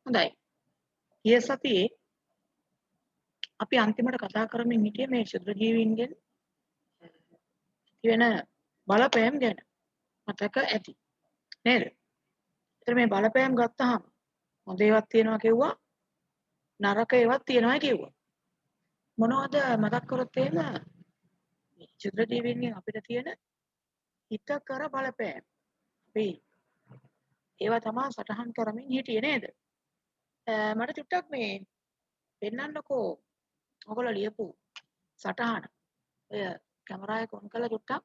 හොඳයි. ගිය සතියේ අපි අන්තිමට කතා කරමින් හිටියේ මේ ක්ෂුද්‍ර ජීවීන්ගෙන් වෙන බලපෑම් ගැන. මතක ඇති. නේද? ඒතර මේ බලපෑම් ගත්තාම හොඳ ඒවාත් තියෙනවා කිව්වා, නරක ඒවාත් තියෙනවා කිව්වා. මොනවද මතක් කරොත් එහෙම මේ ක්ෂුද්‍ර ජීවීන්ගෙන් අපිට තියෙන හිතකර බලපෑම්. අපි ඒවා තමයි සටහන් කරමින් හිටියේ නේද? මට චුට්ටක් මේ පෙන්නන්නකෝ ඔයගොල්ලෝ ලියපු සටහන. ඔය කැමරාව එක ඔන් කරලා චුට්ටක්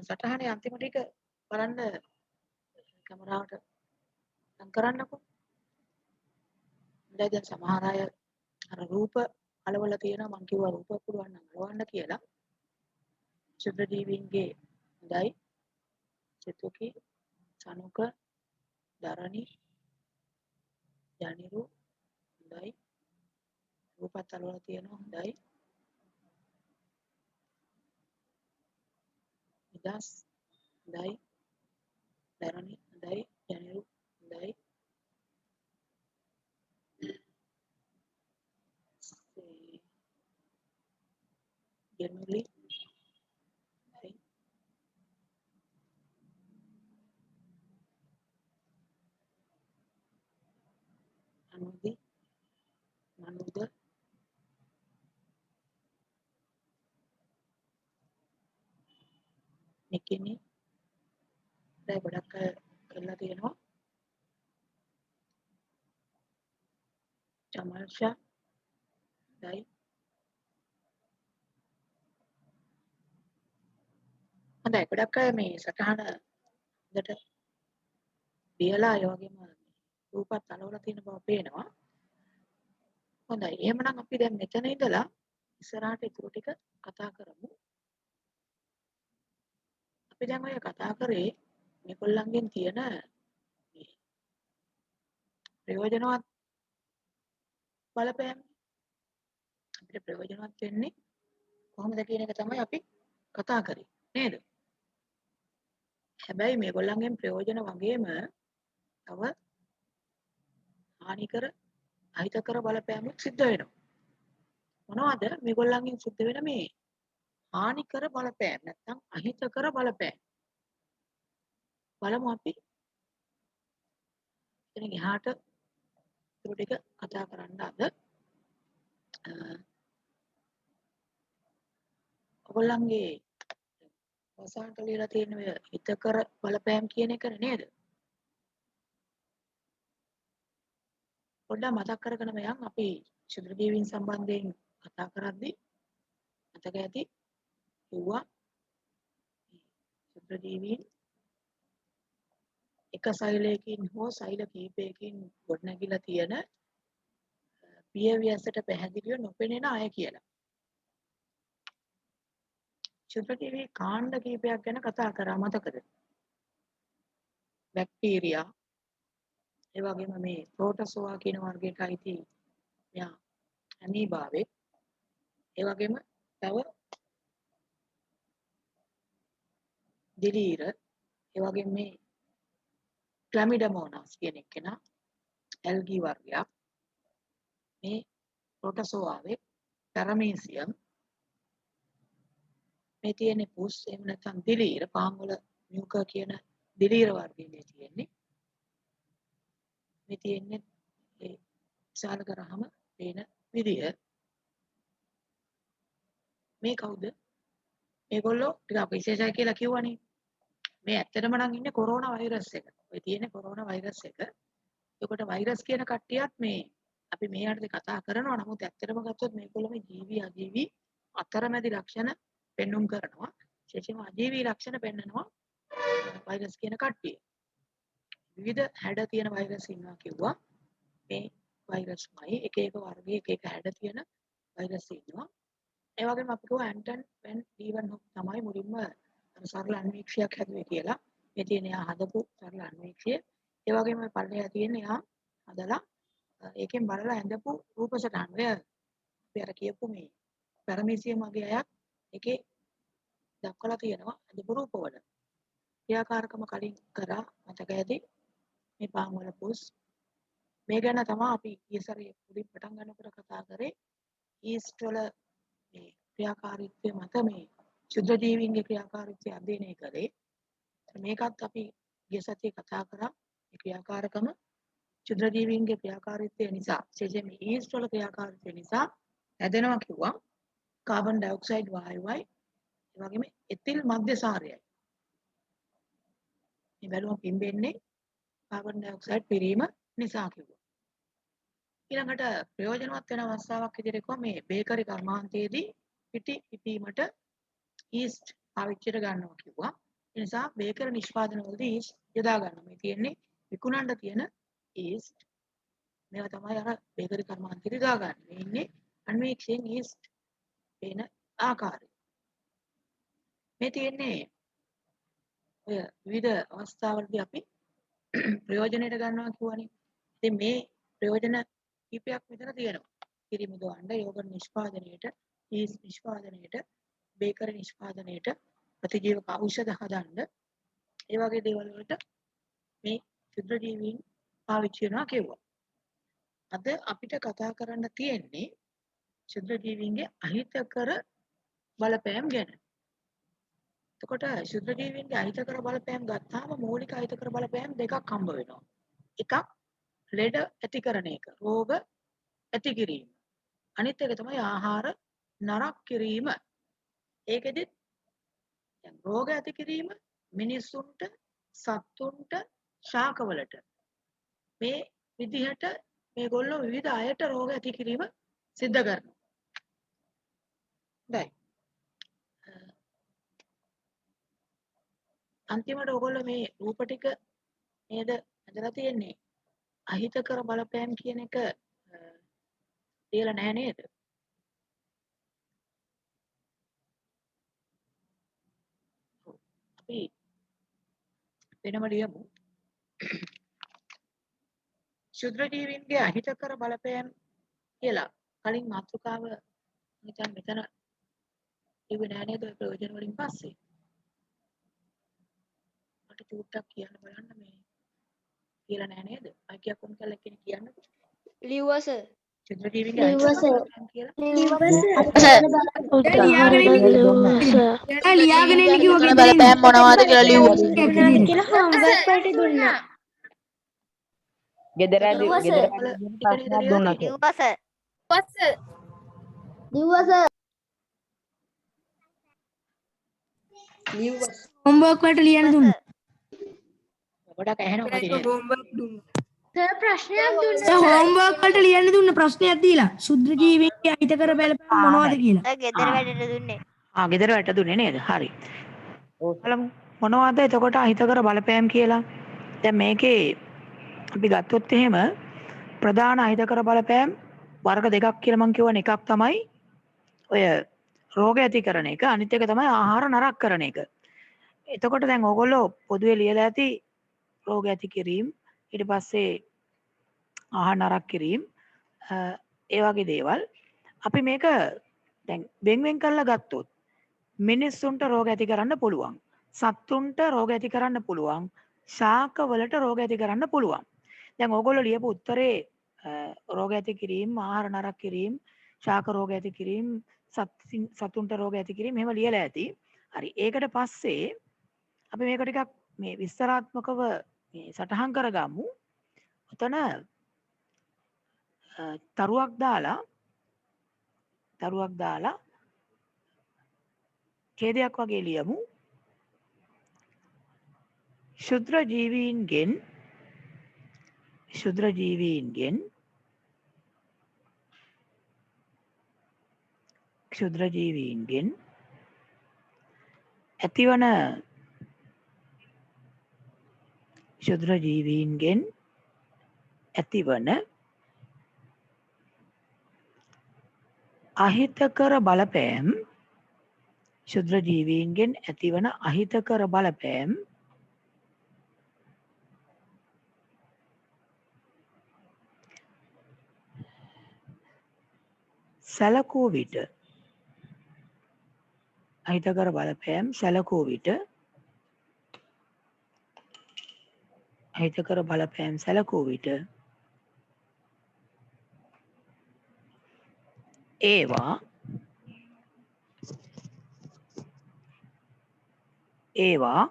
සටහනේ අන්තිම ටික බලන්න කැමරාවට ලං කරන්නකෝ. දැන් සමහර අය අර රූප අලවලා තියෙනවා මං කිව්වා රූප පුළුවන් නම් අලවන්න කියලා. ක්ෂුද්‍ර ජීවීන්ගේ හොඳයි. චතුකි, සනුක, දරණි, යනිරු හොඳයි. රූපත් අලවලා තියෙනවා හොඳයි. නිදස් හොඳයි. දරණි හොඳයි. යනිරු හොඳයි. ගෙනුලි හොඳයි. අනුදි මනුද නිකිනි දැන් ගොඩක් අය කරලා තියෙනවා. චමල්ෂා හොඳයි. හොඳයි ගොඩක් අය මේ සටහන හොඳට ලියලා ඒ වගේම රූපත් අලවලා තියෙන බව පේනවා. හොඳයි. එහෙමනම් අපි දැන් මෙතන ඉඳලා ඉස්සරහට ඉතුරු ටික කතා කරමු. අපි දැන් ඔය කතා කරේ මේගොල්ලන්ගෙන් තියෙන මේ ප්‍රයෝජනවත් බලපෑම්. අපිට ප්‍රයෝජනවත් වෙන්නේ කොහොමද කියන එක තමයි අපි කතා කරේ. නේද? හැබැයි මේගොල්ලන්ගෙන් ප්‍රයෝජන වගේම තව හානිකර අහිතකර බලපෑමුත් සිද්ධ වෙනවා. මොනවද මේගොල්ලන්ගෙන් සිද්ධ වෙන මේ හානිකර බලපෑම් නැත්නම් අහිතකර බලපෑම්? බලමු අපි එතනින් එහාට ඉතුරු ටික කතා කරන්න අද. ඔයගොල්ලන්ගේ වසාන්ට ලියලා තියෙන ඔය හිතකර බලපෑම් කියන එක නේද? පොඩ්ඩක් මතක් කරගෙන මයන් අපි ක්ෂුද්‍ර ජීවීන් සම්බන්ධයෙන් කතා කරද්දී මතක ඇති කිව්වා ක්ෂුද්‍ර ජීවීන් එක සෛලයකින් හෝ සෛල කීපයකින් ගොඩනැගිලා තියෙන පියවි ඇසට පැහැදිලිව නොපෙනෙන අය කියලා. ක්ෂුද්‍ර ජීවී කාණ්ඩ කීපයක් ගැන කතා කරා මතකද? බැක්ටීරියා ඒ වගේම මේ ප්‍රෝටෝසෝවා කියන වර්ගයට අයිති මෙයා ඇමීබාවේ ඒ වගේම තව දිලීර ඒ වගේම මේ ක්ලැමිඩමෝනස් කියන එකේන ඇල්ගී වර්ගයක් මේ ප්‍රෝටෝසෝවාවේ පැරමීසියම් මේ තියෙන පුස් එහෙම නැත්නම් දිලීර පාන් වල මියුකා කියන දිලීර වර්ගයේ මේ තියෙන්නේ ඒ විශාල කරාම පේන විදිය මේ කවුද මේගොල්ලෝ ටිකක් විශේෂයි කියලා කිව්වනේ මේ ඇත්තටම නම් ඉන්නේ කොරෝනා වෛරස් එක. ඔය තියෙන කොරෝනා වෛරස් එක. ඒකට වෛරස් කියන කට්ටියත් මේ අපි මේ යටතේ කතා කරනවා. නමුත් ඇත්තටම ගත්තොත් මේගොල්ලෝ මේ ජීවි අජීවි අතරමැදි ලක්ෂණ පෙන්눔 කරනවා. විශේෂයෙන්ම අජීවී ලක්ෂණ පෙන්නනවා වෛරස් කියන කට්ටිය. විවිධ හැඩ තියෙන වෛරස් ඉන්නවා කිව්වා. මේ වෛරස්මයි එක එක වර්ගයේ එක එක හැඩ තියෙන වෛරස් ඉන්නවා. ඒ වගේම අපි කිව්වා ඇන්ටන් වෙන් ඩීවන් තමයි මුලින්ම සරල අන්වීක්ෂයක් හැදුවේ කියලා. මේ තියෙන එයා හදපු සරල අන්වීක්ෂය. ඒ වගේම මේ පල්ලෙහා තියෙන එයා හදලා ඒකෙන් බලලා ඇඳපු රූප සටහන්. ඔය අපි අර කියපු මේ පැරමීසියම් වගේ අයත් ඒකේ දක්වලා තියෙනවා ඇඳපු රූපවල. ක්‍රියාකාරකම කලින් කරා මතක ඇති මේ පාන් වල පුස් මේ ගැන තමයි අපි ඊසරේ මුලින් පටන් ගන්නකොට කතා කරේ ඊස්ට් වල මේ ක්‍රියාකාරීත්වය මත මේ ශුද්ධ ජීවීන්ගේ ක්‍රියාකාරීත්වය අධ්‍යයනය කරේ. මේකත් අපි ගිය සතියේ කතා කරා මේ ක්‍රියාකාරකම ශුද්ධ ජීවීන්ගේ ක්‍රියාකාරීත්වය නිසා විශේෂයෙන් මේ ඊස්ට් වල ක්‍රියාකාරීත්වය නිසා හැදෙනවා කිව්වා කාබන් ඩයොක්සයිඩ් වායුවයි ඒ වගේම එතිල් මධ්‍යසාරයයි. මේ බැලුම පිම්බෙන්නේ කාබන් ඩයොක්සයිඩ් පිරීම නිසා කිව්වා. ඊළඟට ප්‍රයෝජනවත් වෙන අවස්ථාවක් විදිහට කිව්වා මේ බේකරි කර්මාන්තයේදී පිටි පිපීමට ඊස්ට් පාවිච්චියට ගන්නවා කිව්වා. ඒ නිසා බේකරි නිෂ්පාදන වලදී ඊස්ට් යොදා ගන්නවා. මේ තියෙන්නේ විකුණන්න තියෙන ඊස්ට්. මේවා තමයි අර බේකරි කර්මාන්තයේදී දාගන්නේ. මේ ඉන්නේ අන්වීක්ෂයෙන් ඊස්ට් වෙන ආකාරය. මේ තියෙන්නේ ඔය විවිධ අවස්ථාවලදී අපි ප්‍රයෝජනෙට ගන්නවා කියවනේ. ඉතින් මේ ප්‍රයෝජන කීපයක් මෙතන තියෙනවා. කිරිමු දවන්න, යෝගර්ට් නිෂ්පාදනයේට, චීස් නිෂ්පාදනයේට, බේකරි නිෂ්පාදනයේට, ප්‍රතිජීවක ඖෂධ හදන්න, ඒ වගේ දේවල් වලට මේ ශුද්ධ ජීවීන් පාවිච්චි කරනවා කියුවා. අද අපිට කතා කරන්න තියෙන්නේ ශුද්ධ ජීවීන්ගේ අහිතකර බලපෑම් ගැන. එතකොට ශුද්ධ ජීවීන්ගේ අහිතකර බලපෑම් ගත්තාම මූලික අහිතකර බලපෑම් දෙකක් හම්බ වෙනවා. එකක් ලෙඩ ඇති කරන එක, රෝග ඇති කිරීම. අනිත් එක තමයි ආහාර නරක් කිරීම. ඒකෙදිත් දැන් රෝග ඇති කිරීම මිනිස්සුන්ට, සත්තුන්ට, ශාකවලට මේ විදිහට මේගොල්ලෝ විවිධ අයට රෝග ඇති කිරීම සිද්ධ කරනවා. හොඳයි. අන්තිමට ඔයගොල්ලෝ මේ රූප ටික නේද හදලා තියෙන්නේ අහිතකර බලපෑම් කියන එක තියලා නැහැ නේද? අපි වෙනම ලියමු. ශුද්ධ ජීවීන්ගේ අහිතකර බලපෑම් කියලා කලින් මාතෘකාව නිකන් මෙතන ඉවෙ නැහැ නේද ප්‍රයෝජන වලින් පස්සේ. මට චූට්ටක් කියන්න බලන්න මේ කියලා නැහැ නේද? අයිතියක් වුණ කල්ලා කෙනෙක් කියන්නකෝ. ලිව්වා සර්. ශුද්ධ ජීවීන්ගේ අහිතකර බලපෑම් කියලා. ලියාගෙන එන්න කිව්වා බලපෑම් මොනවද කියලා ලිව්වා. කියලා හෝම්වර්ක් වලට දුන්නා. ගෙදර ටික නේද දුන්නා ලියලා ලිව්වා සර්. හෝම්වර්ක් වලට ලියන්න දුන්නා. ගොඩක් ඇහෙනවා මදිනේ. සර් ප්‍රශ්නයක් දුන්නා. සර් හෝම්වර්ක් වලට ලියන්න දුන්න ප්‍රශ්නයක් දීලා සුද්ධ ජීවීන්ගේ අහිතකර බලපෑම් මොනවද කියලා. ගෙදර වැඩට දුන්නේ. ගෙදර වැට දුන්නේ නේද? හරි. බලමු මොනවද එතකොට අහිතකර බලපෑම් කියලා. දැන් මේකේ අපි ගත්තොත් එහෙම ප්‍රධාන අහිතකර බලපෑම් වර්ග දෙකක් කියලා මම කියවනේ. එකක් තමයි ඔය රෝග ඇති කරන එක. අනිත් එක තමයි ආහාර නරක කරන එක. එතකොට දැන් ඕගොල්ලෝ පොදුවේ ලියලා ඇති රෝග ඇති කිරීම, ඊට පස්සේ ආහාර නරක කිරීම, ඒ වගේ දේවල්. අපි මේක දැන් වෙන් කරලා ගත්තොත් මිනිස්සුන්ට රෝග ඇති කරන්න පුළුවන්. සත්තුන්ට රෝග ඇති කරන්න පුළුවන්. ශාකවලට රෝග ඇති කරන්න පුළුවන්. දැන් ඕගොල්ලෝ ලියපු උත්තරේ රෝග ඇති කිරීම, ආහාර නරක කිරීම, ශාක රෝග ඇති කිරීම, සතුන්ට රෝග ඇති කිරීම එහෙම ලියලා ඇති. හරි. ඒකට පස්සේ අපි මේක ටිකක් මේ විස්තරාත්මකව මේ සටහන් කරගමු. ඔතන තරුවක් දාලා ඡේදයක් වගේ ලියමු. ශුද්‍ර ජීවීන්ගෙන් ඇතිවන අහිතකර බලපෑම් සැලකූ විට ඒවා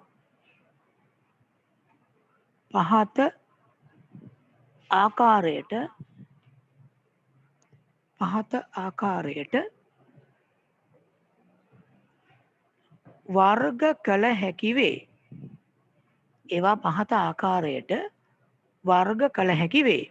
පහත ආකාරයට වර්ග කළ හැකි වේ. ඒවා පහත ආකාරයට වර්ග කළ හැකි වේ.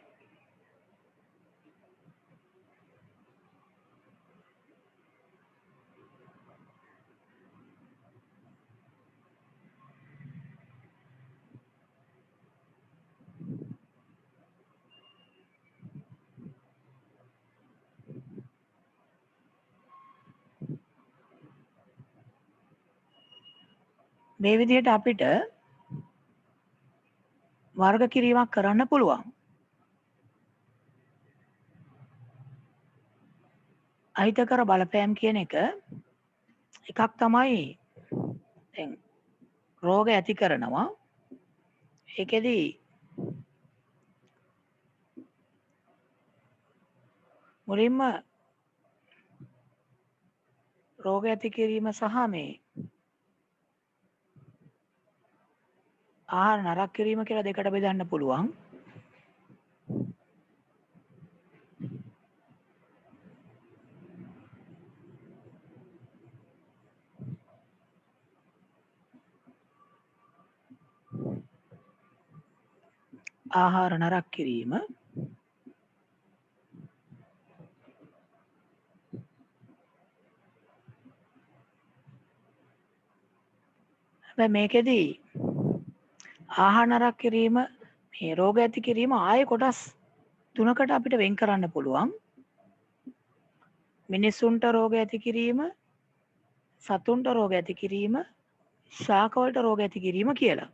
මේ විදිහට අපිට වර්ග කිරීමක් කරන්න පුළුවන්. අහිතකර බලපෑම් කියන එකක් තමයි දැන් රෝග ඇති කරනවා. ඒකෙදි මුලින්ම රෝග ඇති කිරීම සහ මේ ආහාර නරක කිරීම කියලා දෙකට බෙදන්න පුළුවන්. ආහාර නරක කිරීම හැබැයි මේකෙදි ආහාර නරක කිරීම මේ රෝග ඇති කිරීම ආයේ කොටස් තුනකට අපිට වෙන් කරන්න පුළුවන්. මිනිසුන්ට රෝග ඇති කිරීම, සතුන්ට රෝග ඇති කිරීම, ශාකවලට රෝග ඇති කිරීම කියලා.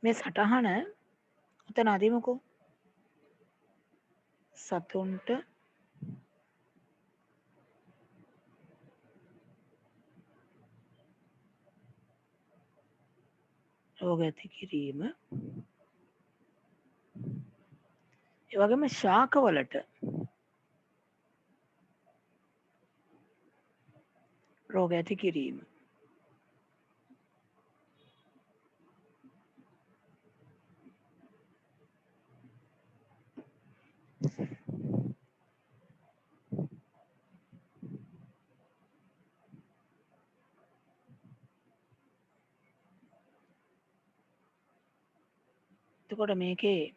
මේ සටහන උතන අදිමුකෝ. සතුන්ට රෝග ඇති කිරීම, ඒ වගේම ශාකවලට රෝග ඇති කිරීම. එතකොට මේකේ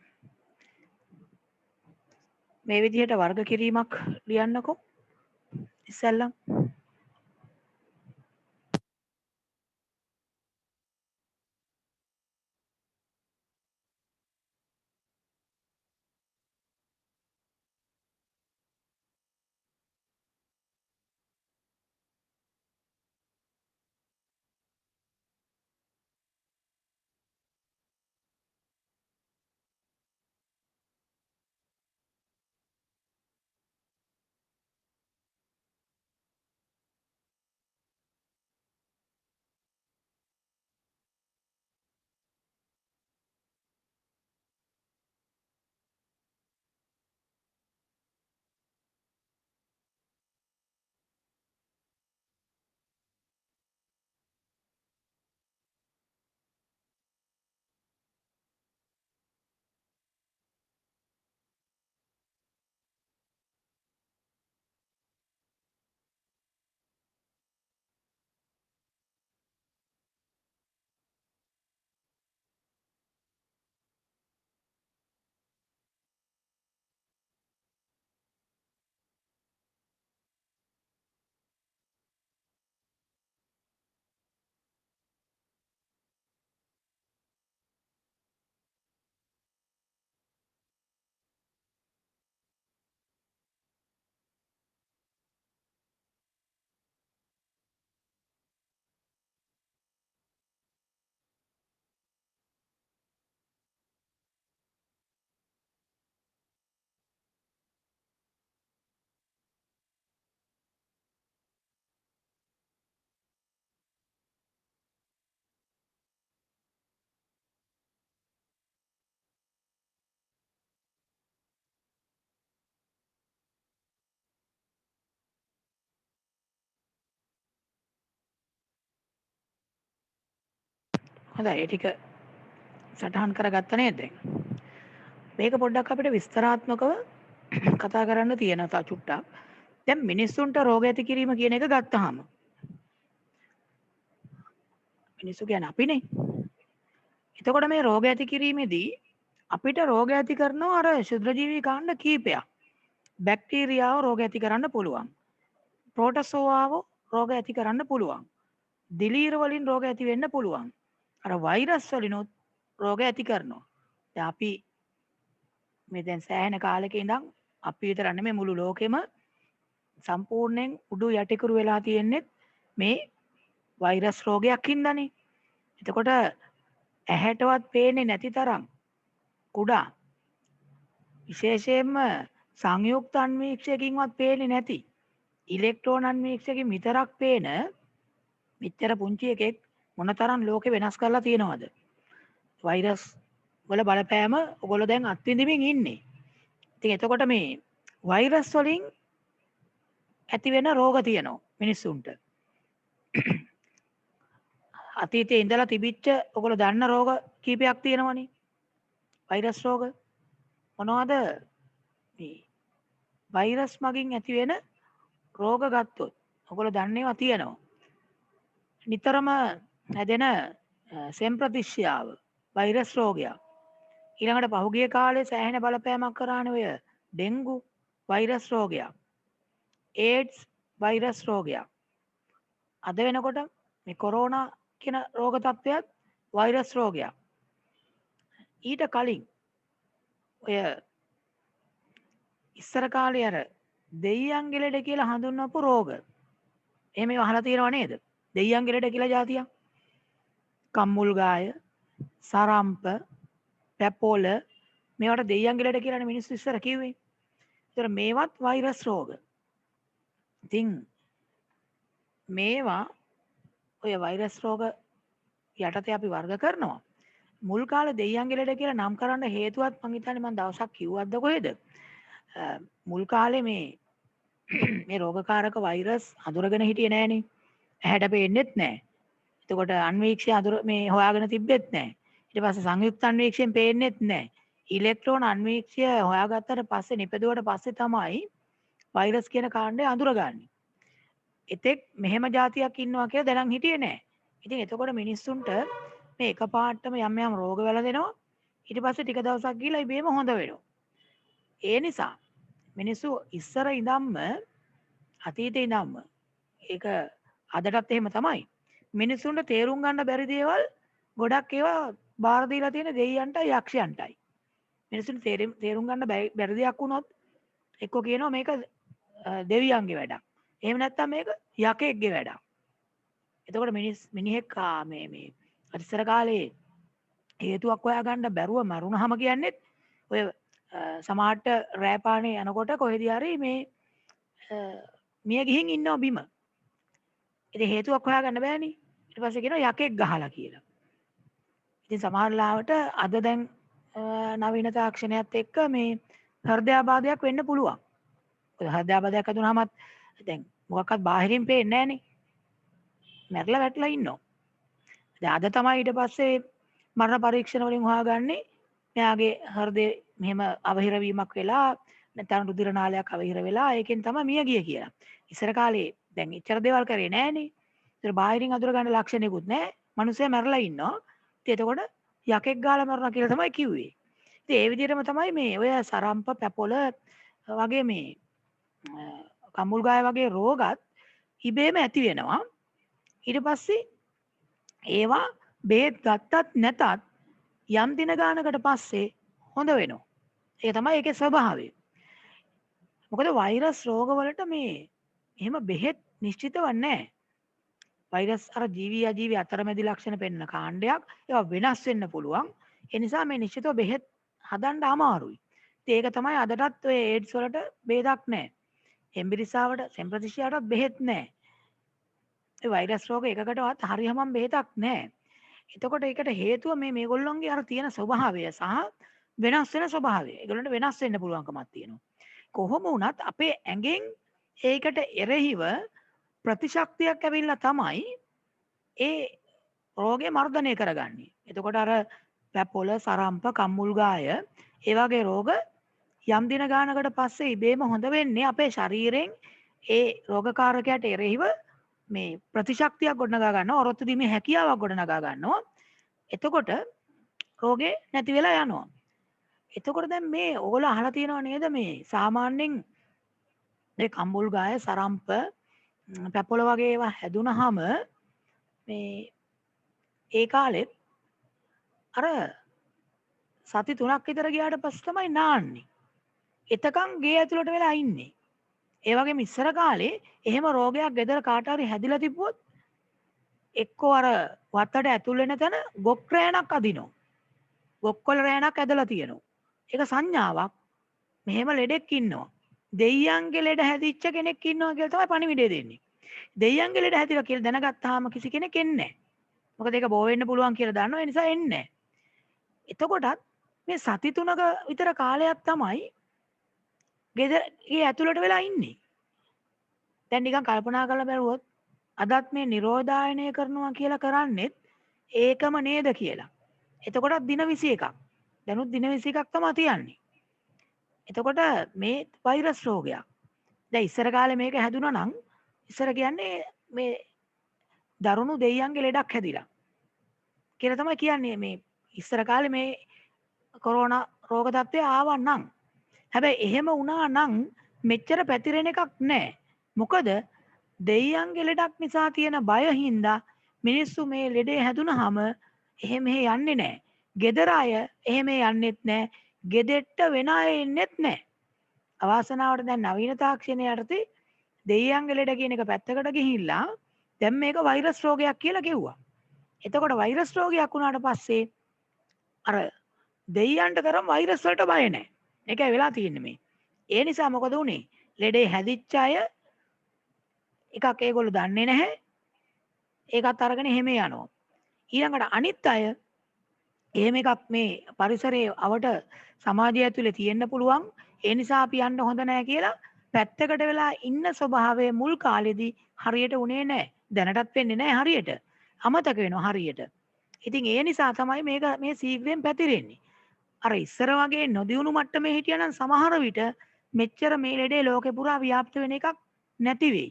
මේ විදිහට වර්ග කිරීමක් ලියන්නකෝ ඉස්සෙල්ලා. හොඳයි ඒ ටික සටහන් කරගත්ත නේද දැන්? මේක පොඩ්ඩක් අපිට විස්තරාත්මකව කතා කරන්න තියෙනවා තා චුට්ටක්. දැන් මිනිස්සුන්ට රෝග ඇති කිරීම කියන එක ගත්තාම මිනිස්සු කියන්නේ අපිනේ. එතකොට මේ රෝග ඇති කිරීමේදී අපිට රෝග ඇති කරනවා අර ශුද්‍රජීවී කාණ්ඩ කීපයක්. බැක්ටීරියාව රෝග ඇති කරන්න පුළුවන්. ප්‍රෝටසෝවාව රෝග ඇති කරන්න පුළුවන්. දිලීර වලින් රෝග ඇති වෙන්න පුළුවන්. අර වෛරස් වලිනුත් රෝග ඇති කරනවා. දැන් අපි මේ දැන් සෑහෙන කාලෙක ඉඳන් අපි විතර නෙමෙයි මුළු ලෝකෙම සම්පූර්ණයෙන් උඩු යටිකුරු වෙලා තියෙන්නේ මේ වෛරස් රෝගයක් හින්දානේ. එතකොට ඇහැටවත් පේන්නේ නැති තරම් කුඩා විශේෂයෙන්ම සංයුක්ත අන්වීක්ෂයකින්වත් පේන්නේ නැති ඉලෙක්ට්‍රෝන අන්වීක්ෂයකින් විතරක් පේන මෙච්චර පුංචි එකෙක් මොනතරම් ලෝකෙ වෙනස් කරලා තියෙනවද? වෛරස් වල බලපෑම ඔයගොල්ලෝ දැන් අත්විඳින්මින් ඉන්නේ. ඉතින් එතකොට මේ වෛරස් වලින් ඇති වෙන රෝග තියෙනවා මිනිස්සුන්ට. අතීතයේ ඉඳලා තිබිච්ච ඔයගොල්ලෝ දන්න රෝග කීපයක් තියෙනවනේ. වෛරස් රෝග මොනවද? මේ වෛරස් මගින් ඇති වෙන රෝග ගත්තොත් ඔයගොල්ලෝ දන්නේවා තියෙනවා. නිතරම හැදෙන සෙම්ප්‍රතිශ්‍යාව වෛරස් රෝගයක්. ඊළඟට පහුගිය කාලේ සෑහෙන බලපෑමක් කරානේ ඔය ඩෙන්ගු වෛරස් රෝගයක්. ඒඩ්ස් වෛරස් රෝගයක්. අද වෙනකොට මේ කොරෝනා කියන රෝග තත්ත්වයක් වෛරස් රෝගයක්. ඊට කලින් ඔය ඉස්සර කාලේ අර දෙයියන්ගේ ලෙඩ කියලා හඳුන්වපු රෝග. එහෙම ඒවා අහලා තියෙනව නේද? දෙයියන්ගේ ලෙඩ කියලා જાතියක්. කම්මුල් ගාය, සරම්ප, පැපොල මේවට දෙයියන්ගේ ලෙඩ කියලානේ මිනිස්සු ඉස්සර කිව්වේ. ඒතර මේවත් වෛරස් රෝග. ඉතින් මේවා ඔය වෛරස් රෝග යටතේ අපි වර්ග කරනවා. මුල් කාලේ දෙයියන්ගේ ලෙඩ කියලා නම් කරන්න හේතුවත් මං හිතන්නේ මං දවසක් කිව්වද්ද කොහෙද? මුල් කාලේ මේ රෝගකාරක වෛරස් අඳුරගෙන හිටියේ නෑනේ. ඇහැට පේන්නෙත් නෑ. එතකොට අන්වීක්ෂය මේ හොයාගෙන තිබ්බෙත් නෑ. ඊට පස්සේ සංයුක්ත අන්වීක්ෂයෙන් පේන්නෙත් නෑ. ඉලෙක්ට්‍රෝන අන්වීක්ෂය හොයාගත්තට පස්සේ නිපදවුවට පස්සේ තමයි වෛරස් කියන කාණ්ඩය අඳුරගන්නේ. එතෙක් මෙහෙම જાතියක් ඉන්නවා කියලා දැනන් හිටියේ නෑ. ඉතින් එතකොට මිනිස්සුන්ට මේ එකපාරටම යම් යම් රෝග වැළඳෙනවා. ඊට පස්සේ ටික දවසක් ගිහලා ඉබේම හොඳ වෙනවා. ඒ නිසා මිනිස්සු ඉස්සර ඉඳන්ම අතීතේ ඉඳන්ම ඒක අදටත් එහෙම තමයි. මිනිස්සුන්ට තේරුම් ගන්න බැරි දේවල් ගොඩක් ඒවා බාර දීලා තියෙන දෙයියන්ටයි යක්ෂයන්ටයි. මිනිස්සුන්ට තේරුම් ගන්න බැරි දෙයක් වුණොත් එක්කෝ කියනවා මේක දෙවියන්ගේ වැඩක්. එහෙම නැත්නම් මේක යකෙක්ගේ වැඩක්. එතකොට මිනිහෙක් මේ ඉස්සර කාලේ හේතුවක් හොයාගන්න බැරුව මරුණාම කියන්නේ ඔය සමහරට රෑපානේ යනකොට කොහෙදී හරි මේ මිය ගිහින් ඉන්නවා බිම. ඉතින් හේතුවක් හොයාගන්න බෑනේ. ඊට පස්සේ කියනවා යකෙක් ගහලා කියලා. ඉතින් සමහර ලාවට අද දැන් නවීන තාක්ෂණයත් එක්ක මේ හෘදයාබාධයක් වෙන්න පුළුවන්. හෘදයාබාධයක් හදුනහමත් දැන් මොකක්වත් බාහිරින් පේන්නේ නැහනේ. මැරලා වැටලා ඉන්නවා. දැන් අද තමයි ඊට පස්සේ මරණ පරීක්ෂණ වලින් හොයාගන්නේ මෙයාගේ හෘදේ මෙහෙම අවහිර වීමක් වෙලා නැත්නම් රුධිර නාලයක් අවහිර වෙලා ඒකෙන් තමයි මිය ගියේ කියලා. ඉස්සර කාලේ දැන් ඉච්චර දේවල් කරේ නෑනේ. ඒතර බාහිරින් අඳුර ගන්න ලක්ෂණෙකුත් නෑ. මිනිස්සයා මැරලා ඉන්නවා. ඉතින් එතකොට යකෙක් ගාලා මරනවා කියලා තමයි කිව්වේ. ඉතින් ඒ විදිහටම තමයි මේ ඔය සරම්ප පැපොල වගේ මේ කම්මුල් ගාය වගේ රෝගත් ඉබේම ඇති වෙනවා. ඊට පස්සේ ඒවා බේත් ගත්තත් නැතත් යම් දින ගානකට පස්සේ හොඳ වෙනවා. ඒක තමයි ඒකේ ස්වභාවය. මොකද වෛරස් රෝගවලට මේ එහෙම බෙහෙත් නිශ්චිතව නැහැ. වෛරස් අර ජීවි අජීවි අතරමැදි ලක්ෂණ පෙන්වන කාණ්ඩයක්. ඒවා වෙනස් වෙන්න පුළුවන්. ඒ නිසා මේ නිශ්චිතව බෙහෙත් හදන්න අමාරුයි. ඉතින් ඒක තමයි අදටත් ඔය ඒඩ්ස් වලට බෙහෙතක් නැහැ. හෙම්බිරිස්සාවට සෙම්ප්‍රතිශ්‍යාවටත් බෙහෙත් නැහැ. ඒ වෛරස් රෝග එකකටවත් හරියම බෙහෙතක් නැහැ. එතකොට ඒකට හේතුව මේගොල්ලොන්ගේ අර තියෙන ස්වභාවය සහ වෙනස් වෙන ස්වභාවය. ඒගොල්ලන්ට වෙනස් වෙන්න පුළුවන්කමක් තියෙනවා. කොහොම වුණත් අපේ ඇඟෙන් ඒකට එරෙහිව ප්‍රතිශක්තියක් ඇවිල්ලා තමයි ඒ රෝගේ මර්ධනය කරගන්නේ. එතකොට අර පැපොල, සරම්ප, කම්මුල්ගාය ඒ වගේ රෝග යම් දින ගානකට පස්සේ ඉබේම හොඳ වෙන්නේ අපේ ශරීරයෙන් ඒ රෝගකාරකයට එරෙහිව මේ ප්‍රතිශක්තියක් ගොඩනගා ගන්නවා, ඔරොත්තු දීමේ හැකියාවක් ගොඩනගා ගන්නවා. එතකොට රෝගේ නැති වෙලා යනවා. එතකොට දැන් මේ ඕගොල්ලෝ අහලා තියෙනව නේද මේ සාමාන්‍යයෙන් මේ කම්බුල්ගාය, සරම්ප, පැපොල වගේ ඒවා හැදුනහම මේ ඒ කාලෙත් අර සති 3ක් විතර ගියාට පස්සේ තමයි නාන්නේ. එතකන් ගේ ඇතුළට වෙලා ඉන්නේ. ඒ වගේම ඉස්සර කාලේ එහෙම රෝගයක් ගෙදර කාට හරි හැදිලා තිබ්බොත් එක්කෝ අර වත්තට ඇතුල් වෙන තැන ගොක් රෑනක් අදිනවා. ගොක්වල රෑනක් ඇදලා තියෙනවා. ඒක සංඥාවක්. මෙහෙම ලෙඩෙක් ඉන්නවා. දෙයියන්ගේ ලෙඩ හැදිච්ච කෙනෙක් ඉන්නවා කියලා තමයි පණිවිඩය දෙන්නේ. දෙයියන්ගේ ලෙඩ හැදිලා කියලා දැනගත්තාම කිසි කෙනෙක් එන්නේ නැහැ. මොකද ඒක බෝ වෙන්න පුළුවන් කියලා දන්නවා. ඒ නිසා එන්නේ නැහැ. එතකොටත් මේ සති 3ක විතර කාලයක් තමයි ගෙදරගේ ඇතුළට වෙලා ඉන්නේ. දැන් නිකන් කල්පනා කරලා බැලුවොත් අදත් මේ නිරෝධායනය කරනවා කියලා කරන්නේත් ඒකම නේද කියලා. එතකොටත් දින 21ක්. දැනුත් දින 21ක් තමයි තියන්නේ. එතකොට මේ වෛරස් රෝගයක්. දැන් ඉස්සර කාලේ මේක හැදුනා නම් ඉස්සර කියන්නේ මේ දරුණු දෙයියන්ගේ ලෙඩක් හැදිලා. කියලා තමයි කියන්නේ මේ ඉස්සර කාලේ මේ කොරෝනා රෝග තත්ත්වය ආවා නම්. හැබැයි එහෙම වුණා නම් මෙච්චර පැතිරෙන එකක් නැහැ. මොකද දෙයියන්ගේ ලෙඩක් නිසා තියෙන බය හින්දා මිනිස්සු මේ ලෙඩේ හැදුනහම එහෙම යන්නේ නැහැ. gedara අය එහෙම යන්නෙත් නැහැ. ගෙදෙට්ට වෙන අය එන්නෙත් නැහැ. අවාසනාවට දැන් නවීන තාක්ෂණය යටතේ දෙයියන්ගේ ලෙඩ කියන එක පැත්තකට ගිහිල්ලා දැන් මේක වෛරස් රෝගයක් කියලා කිව්වා. එතකොට වෛරස් රෝගයක් වුණාට පස්සේ අර දෙයියන්ට තරම් වෛරස් වලට බය නැහැ. ඒකයි වෙලා තියෙන්නේ මේ. ඒ නිසා මොකද උනේ? ලෙඩේ හැදිච්ච අය එකක් ඒගොල්ලෝ දන්නේ නැහැ. ඒකත් අරගෙන එහෙම යනවා. ඊළඟට අනිත් අය එහෙම එකක් මේ පරිසරයේ අවට සමාජය ඇතුලේ තියෙන්න පුළුවන්. ඒ නිසා අපි යන්න හොඳ නැහැ කියලා පැත්තකට වෙලා ඉන්න ස්වභාවය මුල් කාලෙදී හරියට උනේ නැහැ. දැනටත් වෙන්නේ නැහැ හරියට. අමතක වෙනවා හරියට. ඉතින් ඒ නිසා තමයි මේක මේ සීඝ්‍රයෙන් පැතිරෙන්නේ. අර ඉස්සර වගේ නොදියුණු මට්ටමේ හිටියනම් සමහර විට මෙච්චර මේ ලෙඩේ ලෝකේ පුරා ව්‍යාප්ත වෙන එකක් නැති වෙයි.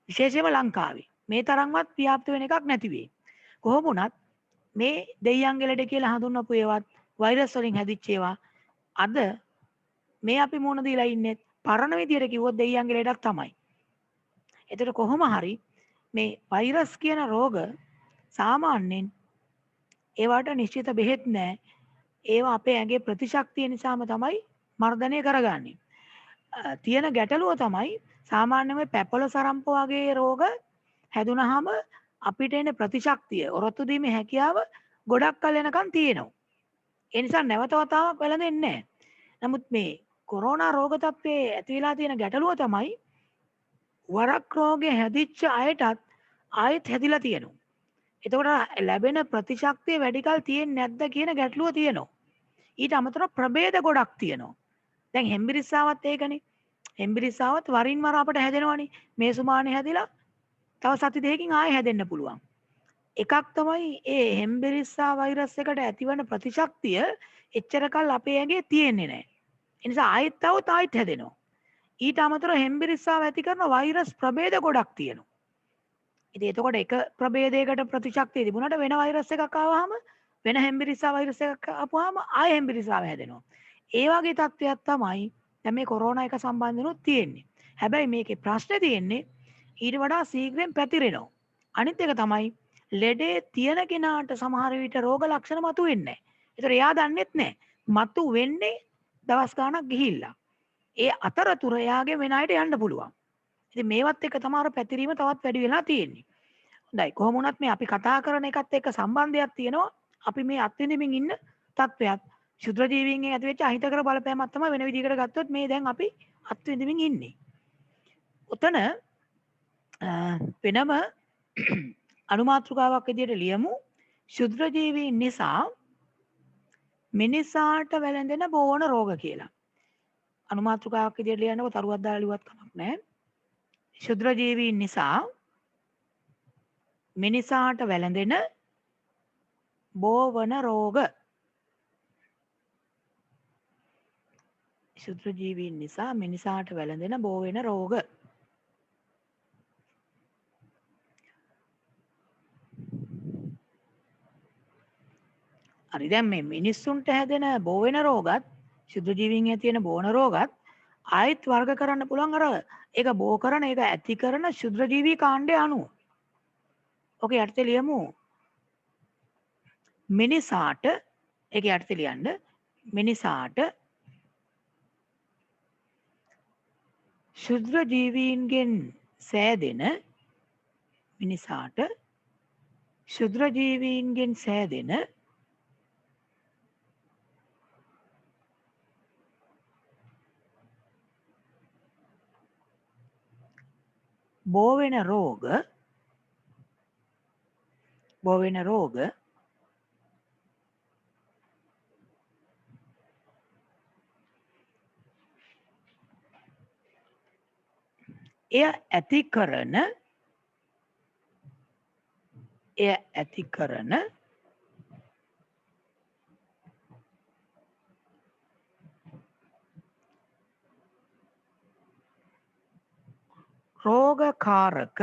විශේෂයෙන්ම ලංකාවේ මේ තරම්වත් ව්‍යාප්ත වෙන එකක් නැති වෙයි. කොහොම වුණත් මේ දෙයියන්ගේ ලෙඩ කියලා හඳුන්වපු ඒවත් වෛරස් වලින් හැදිච්ච ඒවා අද මේ අපි මුණ දීලා ඉන්නේ පරණ විදියට කිව්වොත් දෙයියන්ගේ ලෙඩක් තමයි. ඒතර කොහොම හරි මේ වෛරස් කියන රෝග සාමාන්‍යයෙන් ඒවට නිශ්චිත බෙහෙත් නැහැ. ඒවා අපේ ඇඟේ ප්‍රතිශක්තිය නිසාම තමයි මර්ධනය කරගන්නේ. තියෙන ගැටලුව තමයි සාමාන්‍යයෙන් පැපොල සරම්ප වගේ රෝග හැදුනහම අපිට එන ප්‍රතිශක්තිය ඔරොත්තු දීමේ හැකියාව ගොඩක් කල් යනකම් තියෙනවා. ඒ නිසා නැවත වතාවක් වැළඳෙන්නේ නැහැ. නමුත් මේ කොරෝනා රෝග තත්ත්වයේ ඇති වෙලා තියෙන ගැටලුව තමයි වරක් රෝගේ හැදිච්ච අයටත් ආයෙත් හැදිලා තියෙනවා. එතකොට ලැබෙන ප්‍රතිශක්තිය වැඩි කල් තියෙන්නේ නැද්ද කියන ගැටලුව තියෙනවා. ඊට අමතරව ප්‍රභේද ගොඩක් තියෙනවා. දැන් හෙම්බිරිස්සාවත් ඒකනේ. හෙම්බිරිස්සාවත් වරින් වර අපට හැදෙනවනේ. මේ සුමානේ හැදිලා තව සති දෙකකින් ආයෙ හැදෙන්න පුළුවන්. එකක් තමයි ඒ හෙම්බිරිස්සා වෛරස් එකට ඇතිවන ප්‍රතිශක්තිය එච්චර කල් අපේ ඇඟේ තියෙන්නේ නැහැ. ඒ නිසා ආයෙත් ආයෙත් හැදෙනවා. ඊට අමතරව හෙම්බිරිස්සාව ඇති කරන වෛරස් ප්‍රභේද ගොඩක් තියෙනවා. ඉතින් එතකොට එක ප්‍රභේදයකට ප්‍රතිශක්තිය තිබුණාට වෙන වෛරස් එකක් ආවහම වෙන හෙම්බිරිස්සා වෛරස් එකක් ආපුවාම ආයෙ හෙම්බිරිස්සාව හැදෙනවා. ඒ වගේ තත්ත්වයක් තමයි දැන් මේ කොරෝනා එක සම්බන්ධනොත් තියෙන්නේ. හැබැයි මේකේ ප්‍රශ්නේ තියෙන්නේ ඊට වඩා ශීඝ්‍රයෙන් පැතිරෙනවා. අනිත් එක තමයි ලෙඩේ තියෙන කෙනාට සමහර විට රෝග ලක්ෂණ මතුවෙන්නේ නැහැ. ඒතර එයා දන්නෙත් නැහැ. මතු වෙන්නේ දවස් ගාණක් ගිහිල්ලා. ඒ අතරතුර එයාගේ වෙන අයට යන්න පුළුවන්. ඉතින් මේවත් එක්ක තමයි පැතිරීම තවත් වැඩි වෙලා තියෙන්නේ. හොඳයි කොහොම වුණත් මේ අපි කතා කරන එකත් එක්ක සම්බන්ධයක් තියෙනවා. අපි මේ අත්විඳින්මින් ඉන්න තත්වයක් ශුද්‍ර ජීවීන්ගෙන් ඇතිවෙච්ච අහිතකර බලපෑමක් තමයි වෙන විදිහකට ගත්තොත් මේ දැන් අපි අත්විඳින්මින් ඉන්නේ. උතන වෙනම අනුමාතෘකාවක් විදිහට ලියමු ශුද්‍ර ජීවීන් නිසා මිනිසාට වැළඳෙන බෝවන රෝග කියලා. අනුමාතෘකාවක් විදිහට ලියනකො තරුවක් දාලා ලිව්වත් කමක් නැහැ. ශුද්‍ර ජීවීන් නිසා මිනිසාට වැළඳෙන බෝවන රෝග. ශුද්‍ර ජීවීන් නිසා මිනිසාට වැළඳෙන බෝවෙන රෝග. හරි දැන් මේ මිනිස්සුන්ට හැදෙන බෝවෙන රෝගත් ශුද්‍ර ජීවීන්ගේ තියෙන බෝන රෝගත් ආයෙත් වර්ග කරන්න පුළුවන් අර ඒක බෝ කරන ඒක ඇති කරන ශුද්‍ර ජීවී කාණ්ඩය අනුව. ඔකේ යටතේ ලියමු මිනිසාට ඒක යටතේ ලියන්න මිනිසාට ශුද්‍ර ජීවීන්ගෙන් සෑදෙන මිනිසාට ශුද්‍ර ජීවීන්ගෙන් සෑදෙන බෝවෙන රෝග එය ඇති කරන රෝගකාරක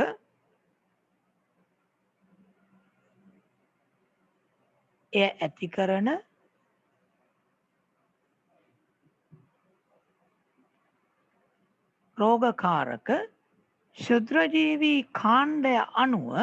එය ඇති කරන රෝගකාරක ශුද්‍ර ජීවී කාණ්ඩය අනුව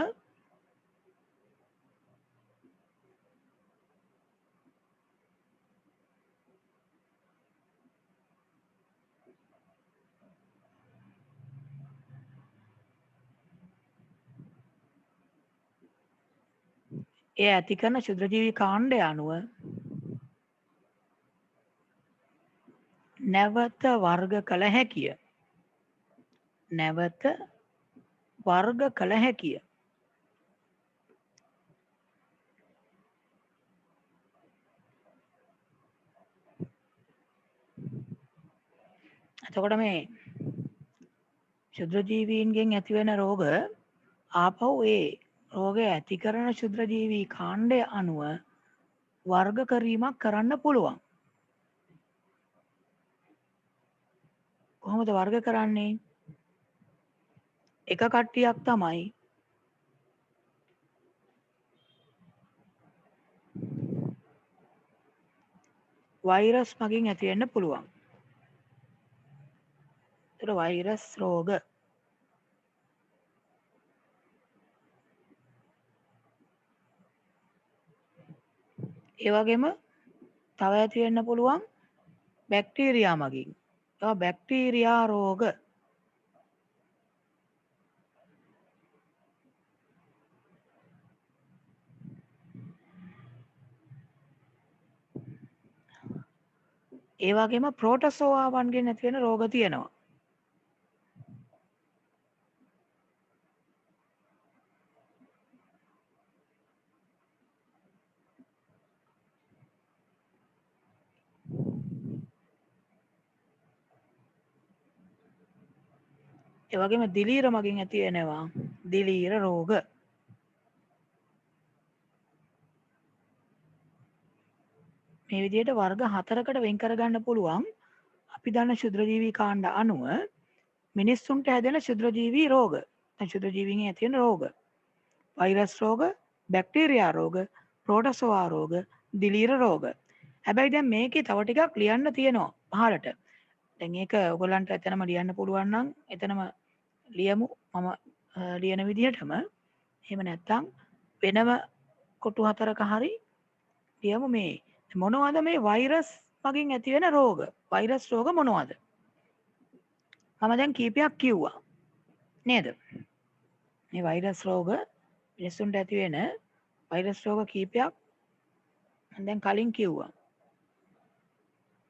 එය ඇති කරන ශුද්‍ර ජීවී කාණ්ඩය අනුව නැවත වර්ග කළ හැකිය. නැවත වර්ග කළ හැකිය. එතකොට මේ ශුද්‍ර ජීවීන්ගෙන් ඇතිවෙන රෝග ආපහු ඒ රෝගය ඇති කරන ශුද්‍ර ජීවී කාණ්ඩය අනුව වර්ග කිරීමක් කරන්න පුළුවන්. කොහොමද වර්ග කරන්නේ? එක කට්ටියක් තමයි වෛරස් මගින් ඇති වෙන්න පුළුවන්. ඒතර වෛරස් රෝග ඒ වගේම තව ඇති වෙන්න පුළුවන් බැක්ටීරියා මගින්. ඒවා බැක්ටීරියා රෝග. ඒ වගේම ප්‍රෝටසෝවාවන්ගෙන් ඇති වෙන රෝග තියෙනවා. ඒ වගේම දිලීර මගින් ඇති වෙනවා දිලීර රෝග. මේ විදිහට වර්ග 4කට වෙන් කරගන්න පුළුවන් අපි දන්න ශුද්‍ර ජීවී කාණ්ඩ අනුව මිනිස්සුන්ට හැදෙන ශුද්‍ර ජීවී රෝග. දැන් ශුද්‍ර ජීවීන්ගෙන් ඇති වෙන රෝග. වෛරස් රෝග, බැක්ටීරියා රෝග, ප්‍රෝටසෝවා රෝග, දිලීර රෝග. හැබැයි දැන් මේකේ තව ටිකක් ලියන්න තියෙනවා පහලට. දැන් ඒක ඔයගොල්ලන්ට එතනම ලියන්න පුළුවන් නම් එතනම ලියමු මම ලියන විදිහටම. එහෙම නැත්නම් වෙනම කොටු 4ක හරි ලියමු මේ මොනවද මේ වෛරස් මගින් ඇති වෙන රෝග? වෛරස් රෝග මොනවද? මම දැන් කීපයක් කිව්වා. නේද? මේ වෛරස් රෝග මිනිස්සුන්ට ඇති වෙන වෛරස් රෝග කීපයක් මම දැන් කලින් කිව්වා.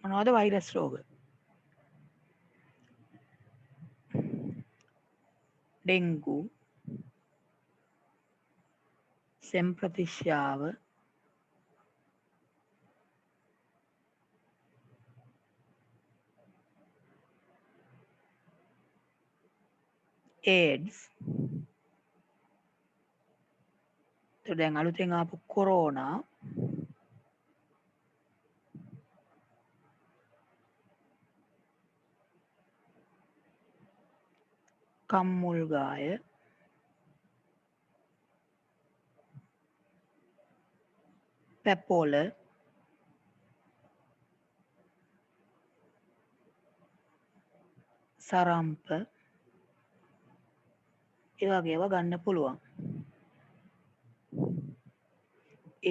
මොනවද වෛරස් රෝග? ඩෙන්ගු, සෙම්ප්‍රතිශ්‍යාව, ඒඩ්ස්, දැන් අලුතෙන් ආපු කොරෝනා, කම්මුල්ගාය, පැපොල, සරම්ප ඒ වගේ ඒවා ගන්න පුළුවන්.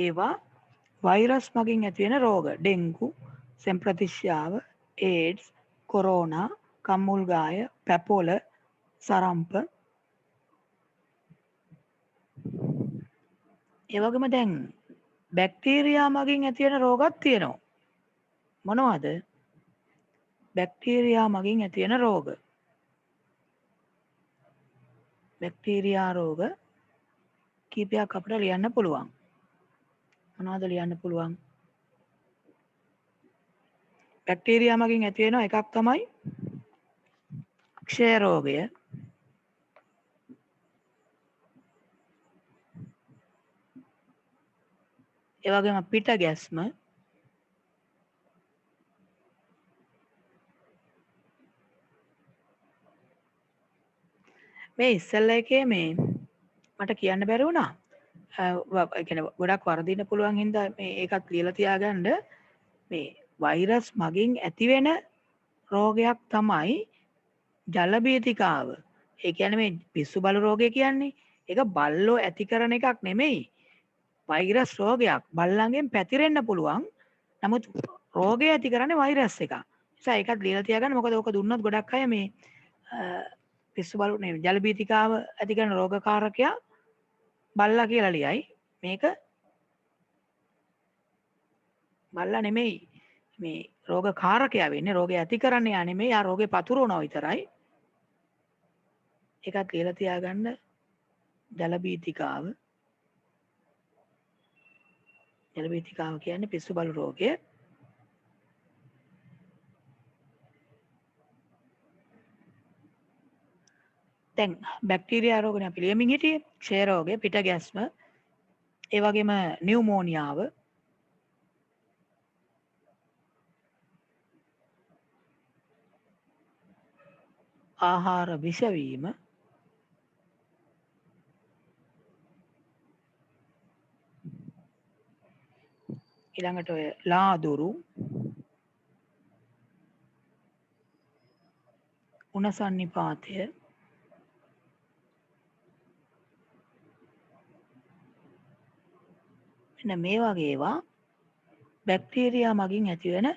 ඒවා වෛරස් මගින් ඇතිවෙන රෝග. ඩෙංගු, සෙම්ප්‍රතිශ්‍යාව, ඒඩ්ස්, කොරෝනා, කම්මුල්ගාය, පැපොල, සරම්ප. ඒ වගේම දැන් බැක්ටීරියා මගින් ඇතිවෙන රෝගත් තියෙනවා. මොනවද? බැක්ටීරියා මගින් ඇතිවෙන රෝග. බැක්ටීරියා රෝග කීපයක් අපිට ලියන්න පුළුවන්. මොනවද ලියන්න පුළුවන්? බැක්ටීරියා මගින් ඇති වෙන එකක් තමයි ක්ෂය රෝගය. ඒ වගේම පිට ගැස්ම, මේ ඉස්සෙල්ලා එකේ මේ මට කියන්න බැරි වුණා. ඒ කියන්නේ ගොඩක් වර්ධින්න පුළුවන් හින්දා මේ ඒකත් ලියලා තියාගන්න. මේ වෛරස් මගින් ඇතිවෙන රෝගයක් තමයි ජල බීතිකාව. ඒ කියන්නේ මේ පිස්සු බලු රෝගය කියන්නේ ඒක බල්ලෝ ඇති කරන එකක් නෙමෙයි. වෛරස් රෝගයක්. බල්ලන්ගෙන් පැතිරෙන්න පුළුවන්. නමුත් රෝගය ඇති කරන්නේ වෛරස් එකක්. නිසා ඒකත් ලියලා තියාගන්න. මොකද ඕක දුන්නොත් ගොඩක් අය මේ පිස්සු බලු නේ ජල බීතිකාව ඇති කරන රෝගකාරකයා බල්ලා කියලා ලියයි. මේක බල්ලා නෙමෙයි. මේ රෝගකාරකයා වෙන්නේ. රෝගය ඇති කරන්නේ යා නෙමෙයි. යා රෝගේ පතුරවනවා විතරයි. ඒකත් ලියලා තියාගන්න. ජල බීතිකාව. ජල බීතිකාව කියන්නේ පිස්සු බලු රෝගය. දැන් බැක්ටීරියා රෝගනේ අපි ලියමින් හිටියේ. ක්ෂය රෝගය, පිට ගැස්ම, ඒ වගේම නියුමෝනියාව, ආහාර විෂ වීම, ඊළඟට ඔය ලාදුරු, උණ සන්නිපාතය, මෙන්න මේ වගේ ඒවා බැක්ටීරියා මගින් ඇතිවෙන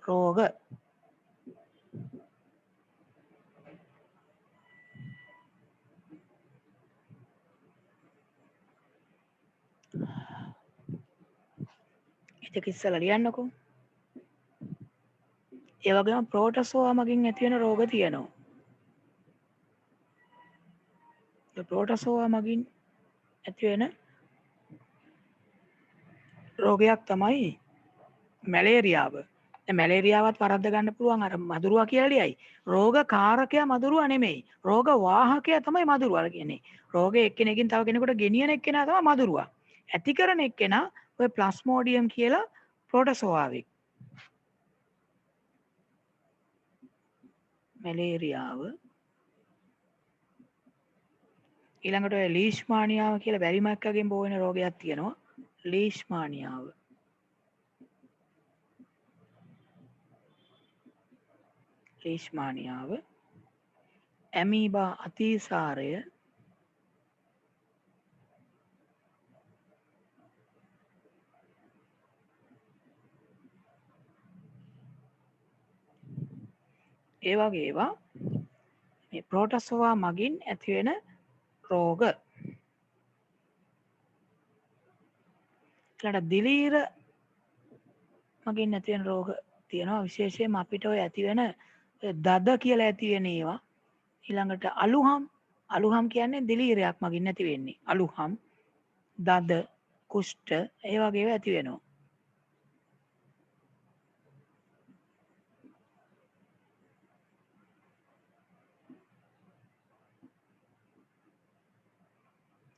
රෝග. ඒක ඉස්සලා ලියන්නකෝ. ඒ වගේම ප්‍රෝටසෝවා මගින් ඇතිවෙන රෝග තියෙනවා. ඒ ප්‍රෝටසෝවා මගින් ඇතිවෙන රෝගයක් තමයි මැලේරියාව. දැන් මැලේරියාවත් වරද්ද ගන්න පුළුවන් අර මදුරුවා කියලා ලියයි. රෝග කාරකයා මදුරුවා නෙමෙයි. රෝග වාහකයා තමයි මදුරුවා කියන්නේ. රෝගේ එක්කෙනකින් තව කෙනෙකුට ගෙනියන එක්කෙනා තමයි මදුරුවා. ඇති කරන එක්කෙනා ඔය ප්ලාස්මෝඩියම් කියලා ප්‍රෝටසෝවාවෙක්. මැලේරියාව ඊළඟට ඔය ලීෂ්මානියාව කියලා බැරිමක්කගෙන් බෝ වෙන රෝගයක් තියෙනවා. ලීෂ්මානියාව. ලීෂ්මානියාව. ඇමීබා අතිසාරය. ඒ වගේ ඒවා මේ ප්‍රෝටසෝවා මගින් ඇතිවෙන රෝග. ඊළඟට දිලීර මගින් ඇතිවෙන රෝග තියෙනවා. විශේෂයෙන්ම අපිට ඔය ඇතිවෙන දද කියලා ඇතිවෙන ඒවා. ඊළඟට අලුහම් කියන්නේ දිලීරයක් මගින් ඇති වෙන්නේ. අලුහම්, දද, කුෂ්ඨ ඒ වගේ ඒවා ඇති වෙනවා.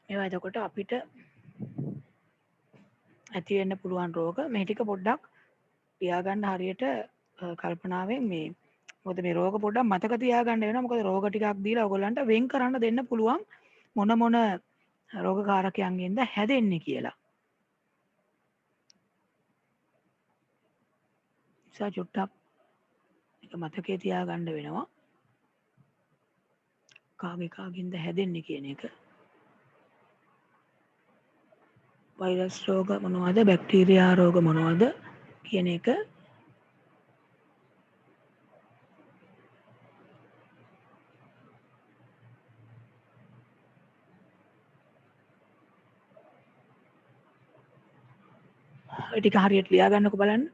ඒවා එතකොට අපිට ඇති වෙන්න පුළුවන් රෝග මේ ටික පොඩ්ඩක් තියාගන්න හරියට කල්පනාවෙන් මේ මොකද මේ රෝග පොඩ්ඩක් මතක තියාගන්න වෙනවා මොකද රෝග ටිකක් දීලා ඔයගොල්ලන්ට වෙන් කරන්න දෙන්න පුළුවන් මොන මොන රෝගකාරකයන්ගෙන්ද හැදෙන්නේ කියලා. නිසා චුට්ටක් එක මතකේ තියාගන්න වෙනවා කාගෙන්ද හැදෙන්නේ කියන එක. වෛරස් රෝග මොනවද බැක්ටීරියා රෝග මොනවද කියන එක ටික හරියට ලියා ගන්නකො බලන්න.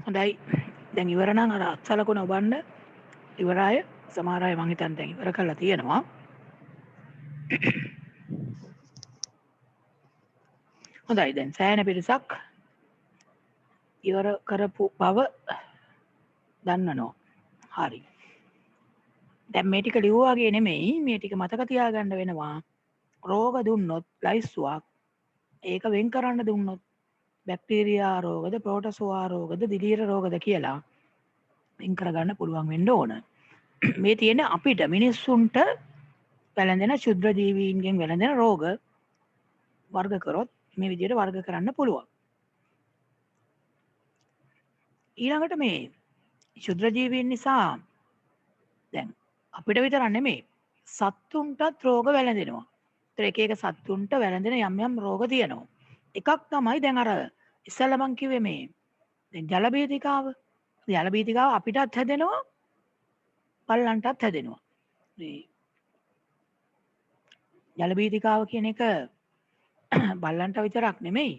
හොඳයි දැන් ඉවර නම් අර අත්සලකුණ ඔබන්න ඉවරයි සමහර අය මං හිතන්නේ දැන් ඉවර කරලා තියෙනවා. හොඳයි දැන් සෑහෙන පිරිසක් ඉවර කරපු බව දන්නනවා. හරි. දැන් මේ ටික ලිව්වා වගේ නෙමෙයි මේ ටික මතක තියාගන්න වෙනවා. රෝග දුන්නොත් ලයිස්තුවක් ඒක වෙන් කරන්න දුන්නොත් බැක්ටීරියා රෝගද ප්‍රෝටසෝවා රෝගද දිලීර රෝගද කියලා වෙන් කරගන්න පුළුවන් වෙන්න ඕන. මේ තියෙන අපිට මිනිස්සුන්ට වැළඳෙන ක්ෂුද්‍ර ජීවීන්ගෙන් වැළඳෙන රෝග වර්ග කරොත් මේ විදිහට වර්ග කරන්න පුළුවන්. ඊළඟට මේ ක්ෂුද්‍ර ජීවීන් නිසා දැන් අපිට විතරක් නෙමෙයි සත්තුන්ටත් රෝග වැළඳෙනවා. ඒතර එක එක සත්තුන්ට වැළඳෙන යම් යම් රෝග තියෙනවා. එකක් තමයි දැන් අර ඉස්සෙල්ලා මං කිව්වේ මේ දැන් ජල බීතිකාව. ජල බීතිකාව අපිටත් හැදෙනවා පල්ලන්ටත් හැදෙනවා. මේ ජල බීතිකාව කියන එක බල්ලන්ට විතරක් නෙමෙයි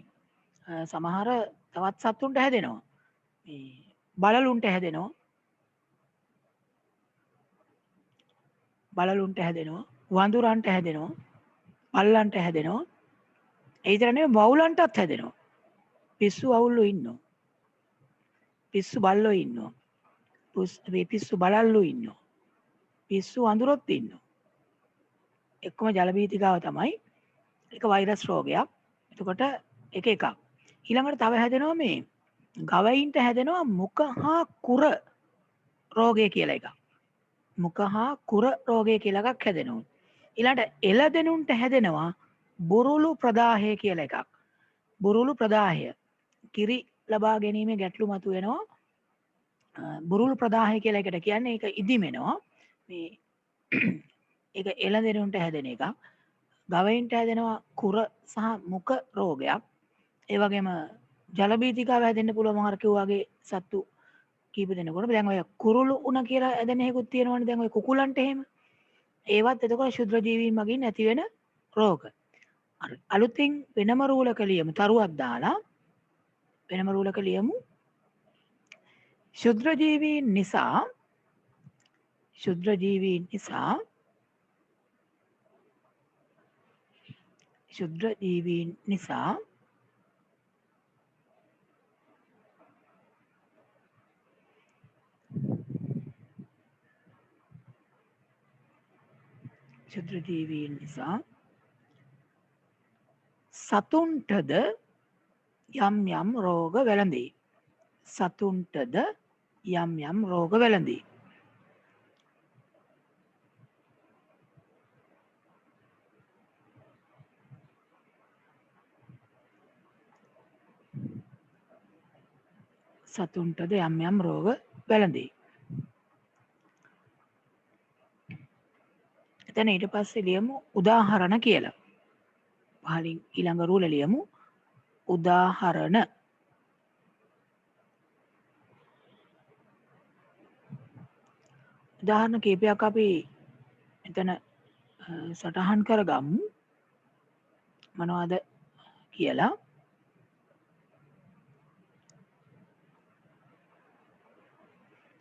සමහර තවත් සත්තුන්ට හැදෙනවා. මේ බලලුන්ට හැදෙනවා. බලලුන්ට හැදෙනවා. වඳුරන්ට හැදෙනවා. පල්ලන්ට හැදෙනවා. ඒ විතර නෙමෙයි වවුලන්ටත් හැදෙනවා. පිස්සු වවුල්ලෝ ඉන්නවා. පිස්සු බල්ලෝ ඉන්නවා. පිස්සු බලල්ලෝ ඉන්නවා. පිස්සු වඳුරොත් ඉන්නවා. එක්කම ජල බීතිකාව තමයි. ඒක වෛරස් රෝගයක්. එතකොට එක එකක්. ඊළඟට තව හැදෙනවා මේ ගවයින්ට හැදෙනවා මුඛ හා කුර රෝගය කියලා එකක්. මුඛ හා කුර රෝගය කියලා එකක් හැදෙනවා. ඊළඟට එළදෙනුන්ට හැදෙනවා බුරුළු ප්‍රදාහය කියලා එකක්. බුරුළු ප්‍රදාහය කිරි ලබා ගැනීමේ ගැටලු මතුවෙනවා. බුරුළු ප්‍රදාහය කියලා එකට කියන්නේ ඒක ඉදිමෙනවා. මේ ඒක එළදෙනුන්ට හැදෙන එකක්. ගවයින්ට හැදෙනවා කුර සහ මුඛ රෝගයක්. ඒ වගේම ජල බීතිකාව හැදෙන්න පුළුවන් මහර කිව්වාගේ සත්තු කීප දෙනෙකුට. දැන් ඔය කුරුළු උණ කියලා හැදෙන හේකුත් තියෙනවනේ. දැන් ඔය කුකුලන්ට එහෙම. ඒවත් එතකොට ශුද්‍ර ජීවීන් මගින් ඇති වෙන රෝග. අලුතින් වෙනම රූලක ලියමු තරුවක් දාලා වෙනම රූලක ලියමු ශුද්‍ර ජීවීන් නිසා සතුන්ටද යම් යම් රෝග වැළඳේ. සතුන්ටද යම් යම් රෝග වැළඳේ. සතුන්ටද යම් යම් රෝග වැළඳේ. එතන ඊට පස්සේ ලියමු උදාහරණ කියලා. පහලින් ඊළඟ රූල ලියමු උදාහරණ. උදාහරණ කීපයක් අපි එතන සටහන් කරගමු මොනවද කියලා.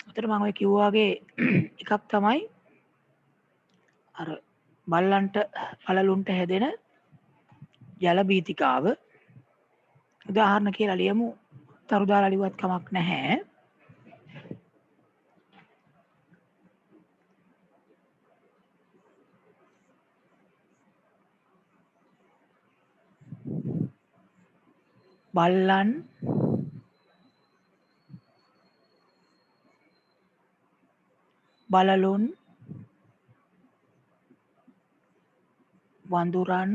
උතර මම ඔය කිව්වාගේ එකක් තමයි අර බල්ලන්ට පළලුන්ට හැදෙන ජල බීතිකාව. උදාහරණ කියලා ලියමු. තරු දාලා ලිව්වත් කමක් නැහැ. බල්ලන් බලලුන් වඳුරන්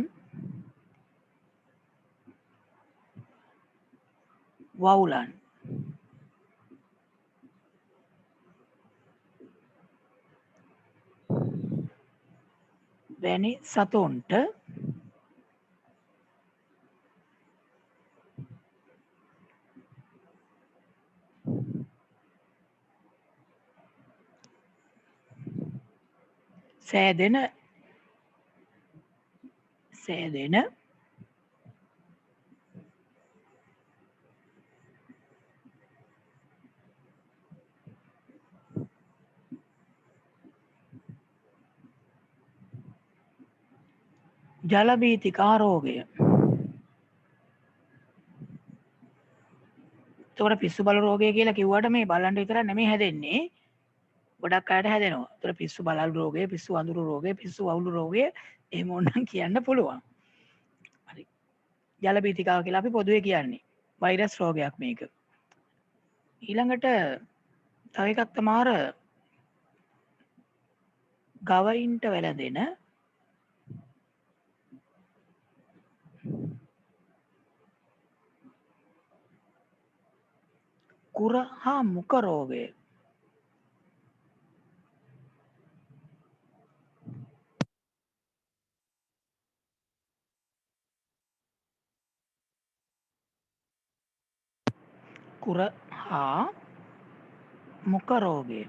වවුලන් වැනි සතුන්ට සෑදෙන ජල බීතිකා රෝගය. එතකොට පිස්සු බල රෝගය කියලා කිව්වට මේ බල්ලන්ට විතරක් නෙමෙයි හැදෙන්නේ. ගොඩක් අයට හැදෙනවා. එතකොට පිස්සු බලල් රෝගය, පිස්සු වඳුරු රෝගය, පිස්සු වවුලු රෝගය එහෙම ඕනනම් කියන්න පුළුවන්. හරි. ජල බීතිකාව කියලා අපි පොදුවේ කියන්නේ. වෛරස් රෝගයක් මේක. ඊළඟට තව එකක් තමයි ගවයින්ට වැළඳෙන කුර හා මුඛ රෝගය. කුර හා මුඛ රෝගය.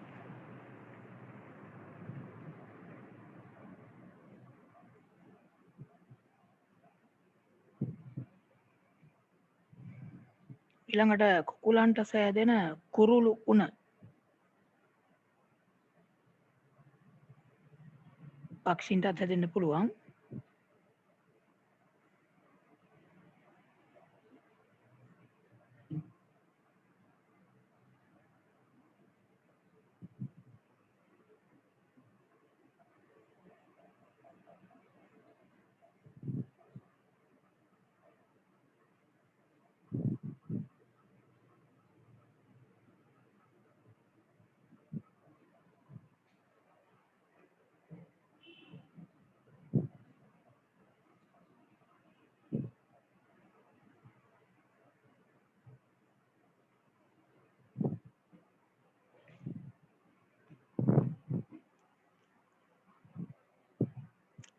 ඊළඟට කුකුලන්ට සෑදෙන කුරුළු උණ. පක්ෂීන්ටත් හැදෙන්න පුළුවන්.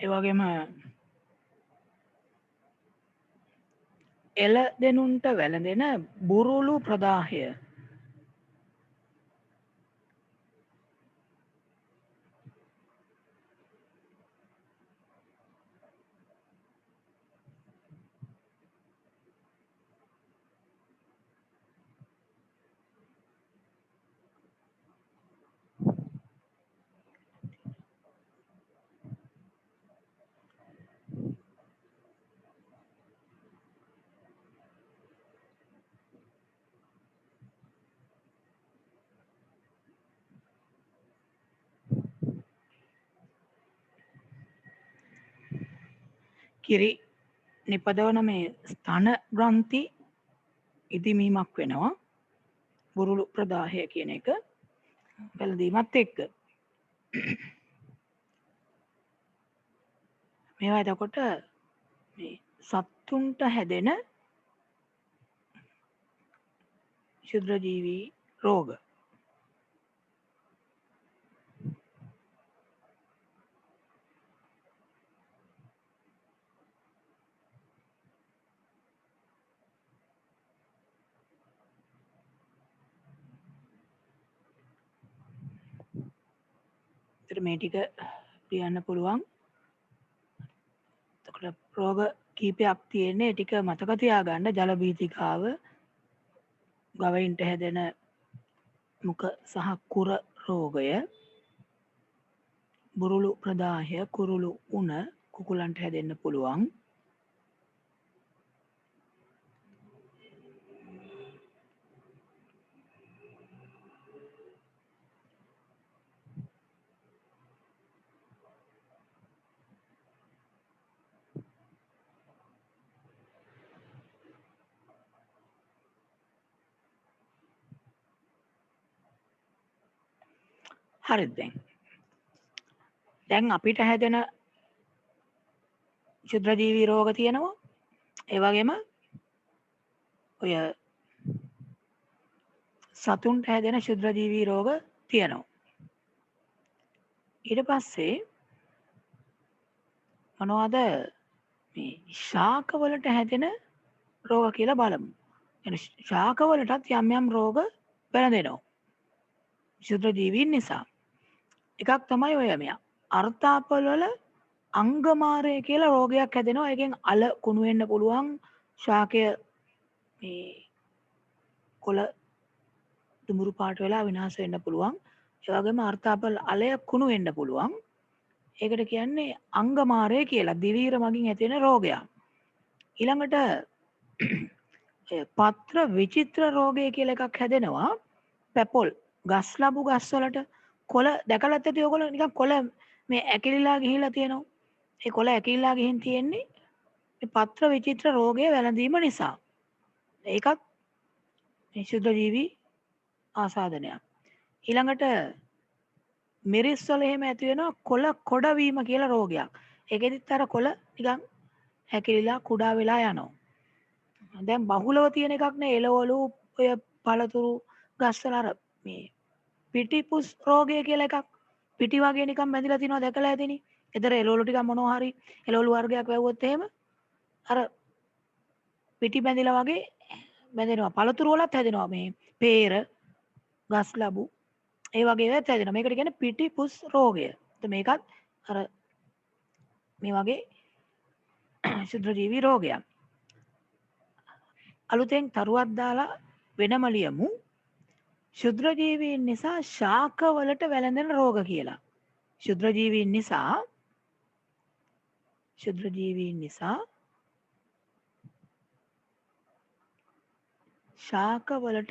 ඒ වගේම එළ දෙනුන්ට වැළඳෙන බුරුළු ප්‍රදාහය. කිරි නිපදවන මේ ස්තන ග්‍රන්ථි ඉදිමීමක් වෙනවා බුරුළු ප්‍රදාහය කියන එක පැළඳීමත් එක්ක. මේවා එතකොට මේ සත්තුන්ට හැදෙන ක්ෂුද්‍රජීවී රෝග. මේ ටික ලියන්න පුළුවන්. එතකොට රෝග කීපයක් තියෙන්නේ ටික මතක තියාගන්න. ජල බීතිකාව, ගවයින්ට හැදෙන මුඛ සහ කුර රෝගය, බුරුළු ප්‍රදාහය, කුරුළු උණ කුකුලන්ට හැදෙන්න පුළුවන්. හරිද දැන් අපිට හැදෙන ක්ෂුද්‍රජීවී රෝග තියෙනවා. ඒ වගේම ඔය සතුන්ට හැදෙන ක්ෂුද්‍රජීවී රෝග තියෙනවා. ඊට පස්සේ මොනවද මේ ශාකවලට හැදෙන රෝග කියලා බලමු. එන ශාකවලටත් යම් යම් රෝග වැළඳෙනවා ක්ෂුද්‍රජීවීන් නිසා. එකක් තමයි ඔය මෙයා අර්ථාපල වල අංගමාරය කියලා රෝගයක් හැදෙනවා. ඒකෙන් අල කුණු වෙන්න පුළුවන්. ශාකය මේ කොළ දුමුරු පාට වෙලා විනාශ වෙන්න පුළුවන්. ඒ වගේම අර්ථාපල අලය කුණු වෙන්න පුළුවන්. ඒකට කියන්නේ අංගමාරය කියලා. දිවීර මගින් ඇති වෙන රෝගයක්. ඊළඟට පත්‍ර විචිත්‍ර රෝගය කියලා එකක් හැදෙනවා. පැපොල් ගස් ලැබු ගස් වලට කොළ දැකලත් ඇති ඔයගොල්ලෝ නිකන් කොළ මේ ඇකිලිලා ගිහිලා තියෙනවා. ඒ කොළ ඇකිලිලා ගිහින් තියෙන්නේ මේ පත්‍ර විචිත්‍ර රෝගය වැළඳීම නිසා. ඒකත් මේ ක්ෂුද්‍රජීවී ආසාදනයක්. ඊළඟට මිරිස් වල එහෙම ඇති වෙනවා කොළ කොඩ වීම කියලා රෝගයක්. ඒකෙදිත් අර කොළ නිකන් හැකිලිලා කුඩා වෙලා යනවා. දැන් බහුලව තියෙන එකක් නේ එළවලු ඔය පළතුරු ගස්වල අර මේ පිටිපුස් රෝගය කියලා එකක්. පිටි වගේ නිකන් බැඳිලා තිනවා දැකලා ඇතිනේ. ඒතර එළවලු ටිකක් මොනවා හරි එළවලු වර්ගයක් වැවුවොත් එහෙම අර පිටි බැඳිලා වගේ බැඳෙනවා. පළතුරු වලත් හැදෙනවා මේ peer ගස් ලැබු ඒ වගේ ඒවාත් හැදෙනවා. මේකට කියන්නේ පිටිපුස් රෝගය. මේකත් අර මේ වගේ ක්ෂුද්‍රජීවී රෝගයක්. අලුතෙන් තරුවක් දාලා වෙනම ලියමු. ක්ෂුද්‍රජීවීන් නිසා ශාකවලට වැළඳෙන රෝග කියලා. ක්ෂුද්‍රජීවීන් නිසා ශාකවලට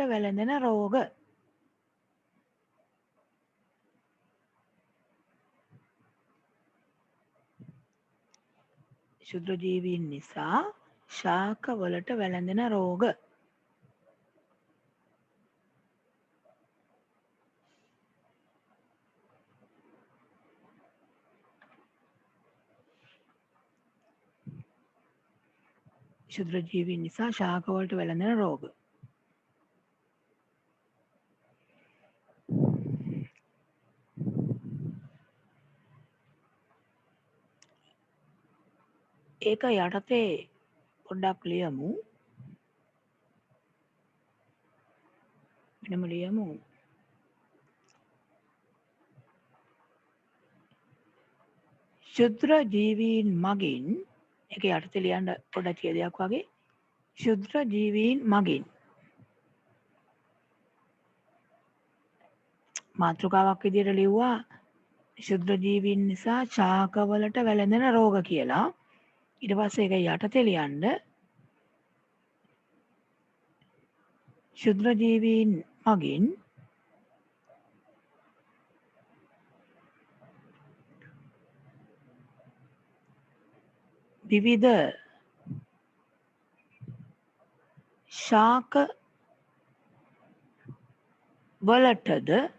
වැළඳෙන රෝග. ක්ෂුද්‍රජීවීන් නිසා ශාකවලට වැළඳෙන රෝග. ක්ෂුද්‍රජීවීන් නිසා ශාකවලට වැළඳෙන රෝග. ඒක යටතේ පොඩ්ඩක් ලියමු. මෙන්නම ලියමු. ශුද්‍ර ජීවීන් මගින් ඒක යටතේ ලියන්න පොඩ්ඩක් ඡේදයක් වගේ. ශුද්‍ර ජීවීන් මගින් මාතෘකාවක් විදිහට ලිව්වා ශුද්‍ර ජීවීන් නිසා ශාකවලට වැළඳෙන රෝග කියලා. ඊට පස්සේ ඒක යටතේ ලියන්න ශුද්‍ර ජීවීන් මගින් විවිධ ශාක වලටද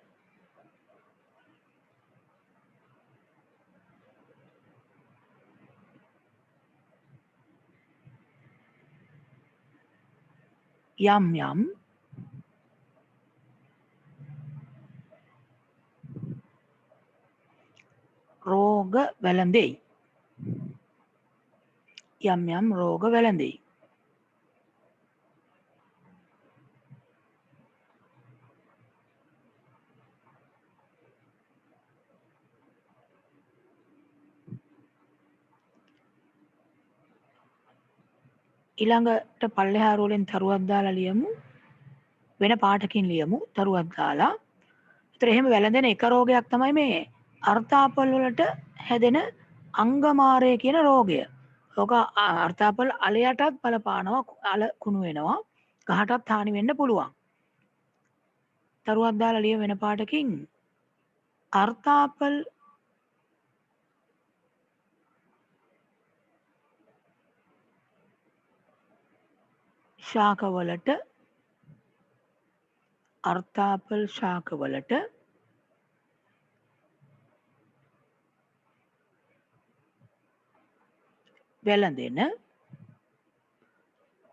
යම් යම් රෝග වැළඳෙයි. යම් යම් රෝග වැළඳෙයි. ඊළඟට පල්ලෙහා රෝලෙන් තරුවක් දාලා ලියමු. වෙන පාටකින් ලියමු තරුවක් දාලා. ඒතර එහෙම වැළඳෙන එක රෝගයක් තමයි මේ අර්ථාපල් වලට හැදෙන අංගමාරය කියන රෝගය. ඕක අර්ථාපල් අලයටත් බලපානවා. අල කුණු වෙනවා. ගහටත් හානි වෙන්න පුළුවන්. තරුවක් දාලා ලියමු වෙන පාටකින් අර්ථාපල් ශාකවලට අර්ථාපල් ශාකවලට වැළඳෙන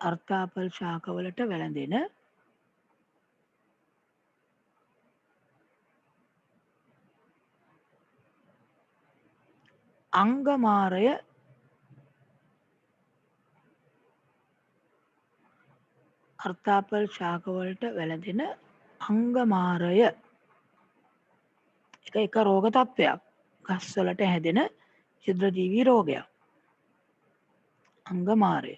අර්ථාපල් ශාකවලට වැළඳෙන අංගමාරය අර්ථාපල් ශාකවලට වැළඳෙන අංගමාරය එක රෝග තත්ත්වයක්. ගස්වලට හැදෙන ක්ෂුද්‍රජීවී රෝගයක්. අංගමාරය.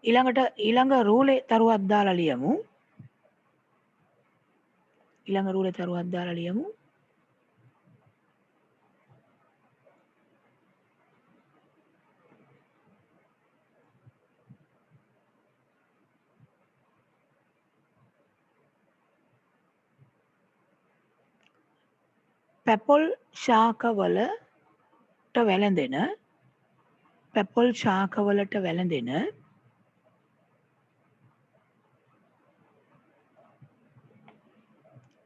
ඊළඟ රූලේ තරුවක් දාලා ලියමු. ඊළඟ රූලේ තරුවක් දාලා ලියමු. පැපොල් ශාකවලට වැළඳෙන පැපොල් ශාකවලට වැළඳෙන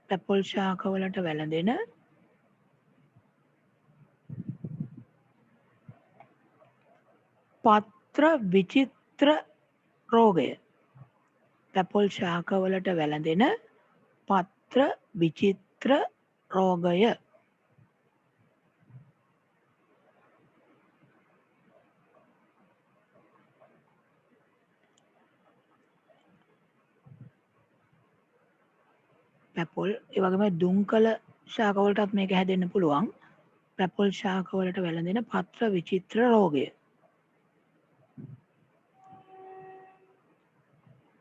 පැපොල් ශාකවලට වැළඳෙන පත්‍ර විචිත්‍ර රෝගය. පැපොල් ශාකවලට වැළඳෙන පත්‍ර විචිත්‍ර රෝගය. පැපොල් ඒ වගේම දුම්කල ශාකවලටත් මේක හැදෙන්න පුළුවන්. පැපොල් ශාකවලට වැළඳෙන පත්‍ර විචිත්‍ර රෝගය.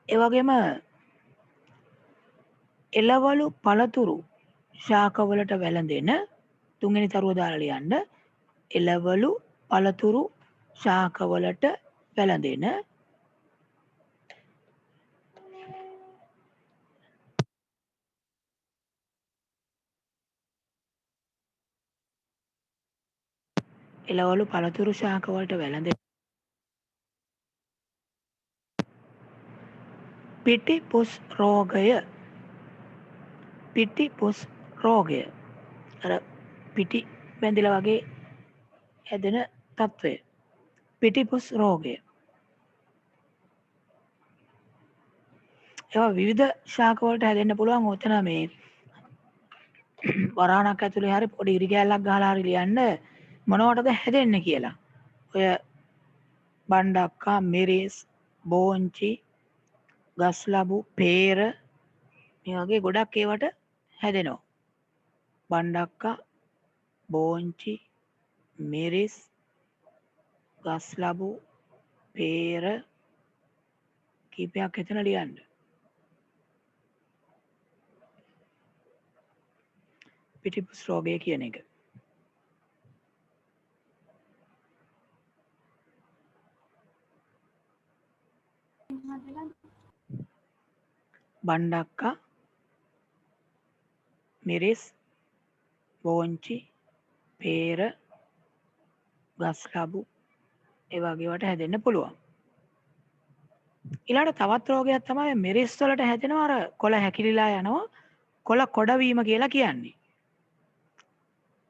ඒ වගේම එළවලු පළතුරු ශාකවලට වැළඳෙන තුන්වෙනි තරුව දාලා ලියන්න. එළවලු පළතුරු ශාකවලට වැළඳෙන එළවලු පළතුරු ශාකවලට වැළඳෙන පිටිපුස් රෝගය. පිටිපුස් රෝගය. අර පිටි බැඳිලා වගේ හැදෙන තත්ත්වය. පිටිපුස් රෝගය. ඒවා විවිධ ශාක වලට හැදෙන්න පුළුවන්. ඔතන මේ වරාණක් ඇතුලේ හරි පොඩි ඉරි කෑල්ලක් ගහලා හරි ලියන්න මොනවටද හැදෙන්නේ කියලා. ඔය බණ්ඩක්කා, මිරිස්, බෝංචි, ගස්ලබු, peer මේ වගේ ගොඩක් ඒවට හැදෙනවා. බණ්ඩක්කා, බෝංචි, මිරිස්, ගස්ලබු, peer කීපයක් එතන ලියන්න. පිටිපුස් රෝගය කියන එක. බණ්ඩක්කා, මිරිස්, බෝංචි, peer, ගස්ලබු ඒ වගේ වට හැදෙන්න පුළුවන්. ඊළඟට තවත් රෝගයක් තමයි මිරිස් වලට හැදෙනවා අර කොළ හැකිලිලා යනවා කොළ කොඩවීම කියලා කියන්නේ.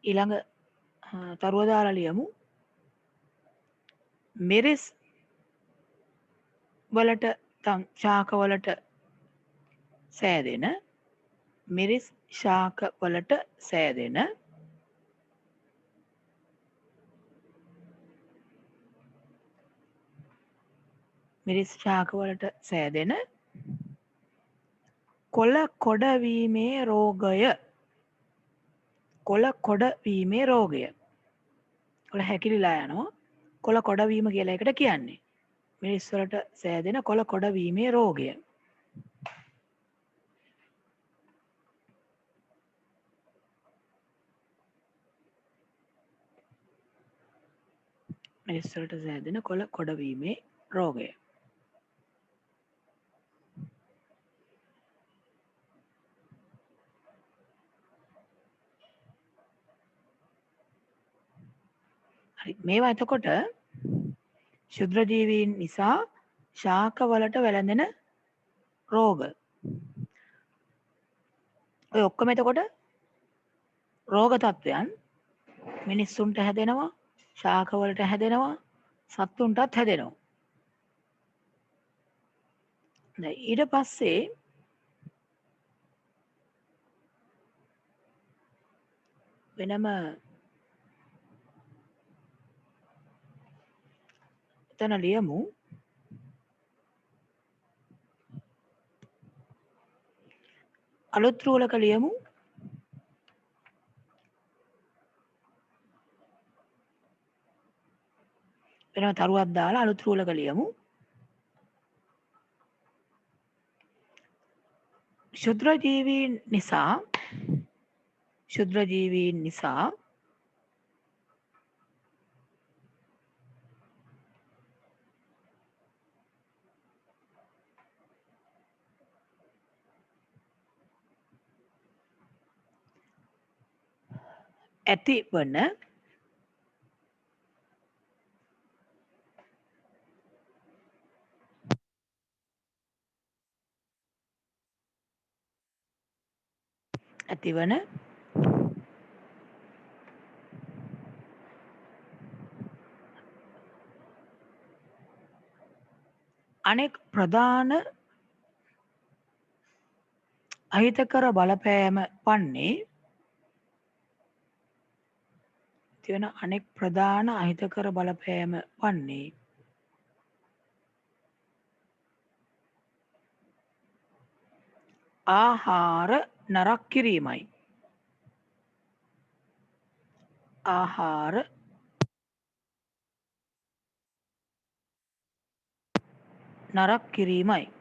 ඊළඟ තරුව දාලා ලියමු. මිරිස් වලට ශාක වලට සෑදෙන මිරිස් ශාක වලට සෑදෙන මිරිස් ශාක වලට සෑදෙන කොළ කොඩවීමේ රෝගය. කොළ කොඩවීමේ රෝගය. කොළ හැකිලිලා යනවා කොළ කොඩවීම කියලා එකට කියන්නේ. මිරිස් වලට සෑදෙන කොළ කොඩවීමේ රෝගය. මිරිස් වලට සෑදෙන කොළ කොඩවීමේ රෝගය. මේවා එතකොට ශුද්‍රජීවීන් නිසා ශාක වලට වැළඳෙන රෝග. ඔය ඔක්කොම එතකොට රෝග තත්වයන් මිනිස්සුන්ට හැදෙනවා, ශාක වලට හැදෙනවා, සත්තුන්ටත් හැදෙනවා. දැන් ඊට පස්සේ වෙනම එතන ලියමු අලුත් රූලක ලියමු වෙනම තරුවක් දාලා අලුත් රූලක ලියමු. ශුද්‍රජීවීන් නිසා ඇතිවන අනෙක් ප්‍රධාන අහිතකර බලපෑම වන්නේ තියෙන අනෙක් ප්‍රධාන අහිතකර බලපෑම වන්නේ ආහාර නරක් කිරීමයි. ආහාර නරක් කිරීමයි.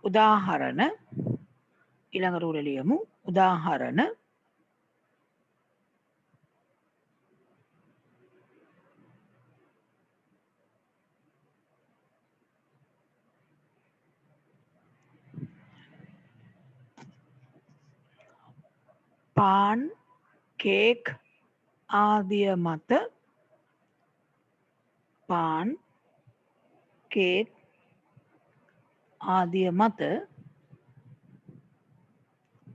උදාහරණ ඊළඟ රූල ලියමු. උදාහරණ පාන් කේක් ආදිය මත පාන් කේක් ආදිය මත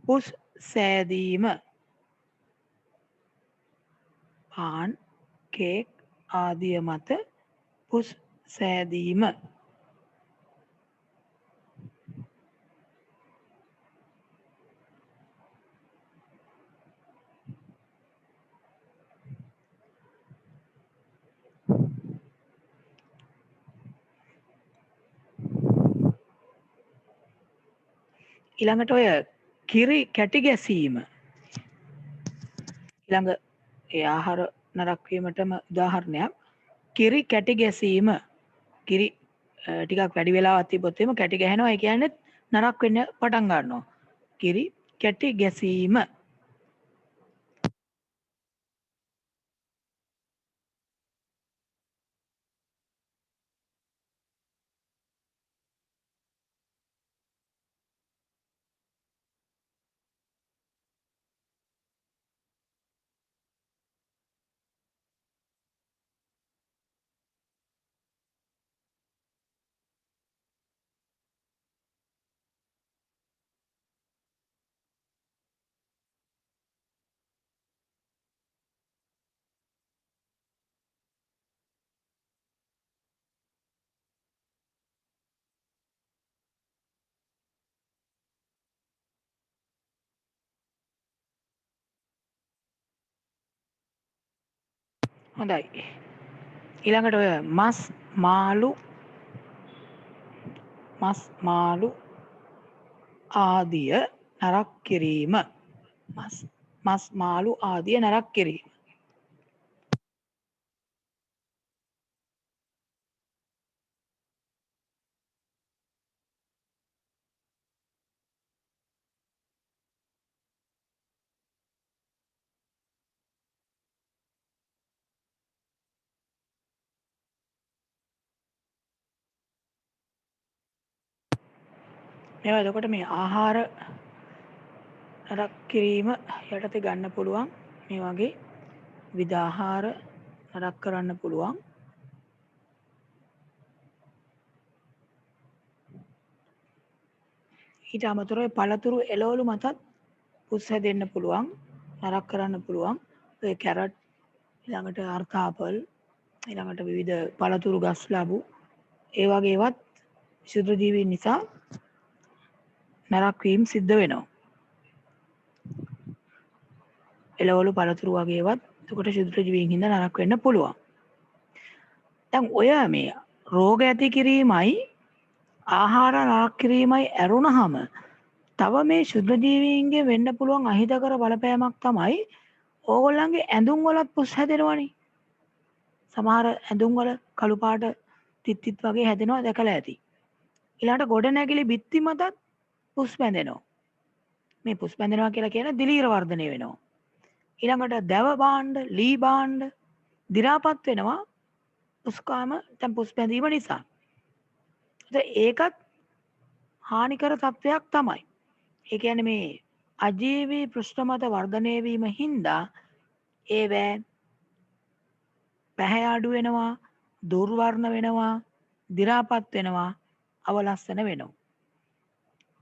පුස් සෑදීම පාන් කේක් ආදිය මත පුස් සෑදීම ඊළඟට ඔය කිරි කැටි ගැසීම ඊළඟ ඒ ආහාර නරක් වීමටම උදාහරණයක් කිරි කැටි ගැසීම කිරි ටිකක් වැඩි වෙලාවක් තිබ්බොත් එimhe කැටි ගැහෙනවා ඒ කියන්නේ නරක් වෙන්න පටන් ගන්නවා කිරි කැටි ගැසීම හොඳයි ඊළඟට ඔය මස් මාළු ආදිය නරක් කිරීම මස් මාළු ආදිය නරක් කිරීම මේවා එතකොට මේ ආහාර නරක් කිරීම යටතේ ගන්න පුළුවන් මේ වගේ විවිධ ආහාර නරක් කරන්න පුළුවන් ඊට අමතරව පළතුරු එළවලු මතත් පුස් හැදෙන්න පුළුවන් නරක් කරන්න පුළුවන් ඔය කැරට් ඊළඟට අර්ථාපල් ඊළඟට විවිධ පළතුරු ගස් ලැබු ඒ වගේ ඒවත් ශුද්‍ර ජීවීන් නිසා නරක් වීම සිද්ධ වෙනවා එළවලු පළතුරු වගේ ඒවත් එතකොට ශුද්‍ර ජීවීන් හින්දා නරක වෙන්න පුළුවන් දැන් ඔය මේ රෝග ඇති කිරීමයි ආහාර නරක කිරීමයි ඇරුණහම තව මේ ශුද්‍ර ජීවීන්ගේ වෙන්න පුළුවන් අහිතකර බලපෑමක් තමයි ඕගොල්ලන්ගේ ඇඳුම් වලත් පුස් හැදෙනවනේ සමහර ඇඳුම් වල කළු පාට තිත්තිත් වගේ හැදෙනවා දැකලා ඇති ඊළඟට ගොඩ නැගිලි බිත්ති මතත් පුස් බැඳෙනවා මේ පුස් බැඳෙනවා කියලා කියන දිලීර වර්ධනය වෙනවා ඊළඟට දැව භාණ්ඩ ලී භාණ්ඩ දි รา පත් වෙනවා පුස්කාම දැන් පුස් බැඳීම නිසා ඒකත් හානිකර තත්වයක් තමයි ඒ කියන්නේ මේ අජීවී පෘෂ්ඨ මත වර්ධනය වීම හින්දා ඒවැ පැහැ අඩු වෙනවා දුර්වර්ණ වෙනවා දි รา පත් වෙනවා අවලස්සන වෙනවා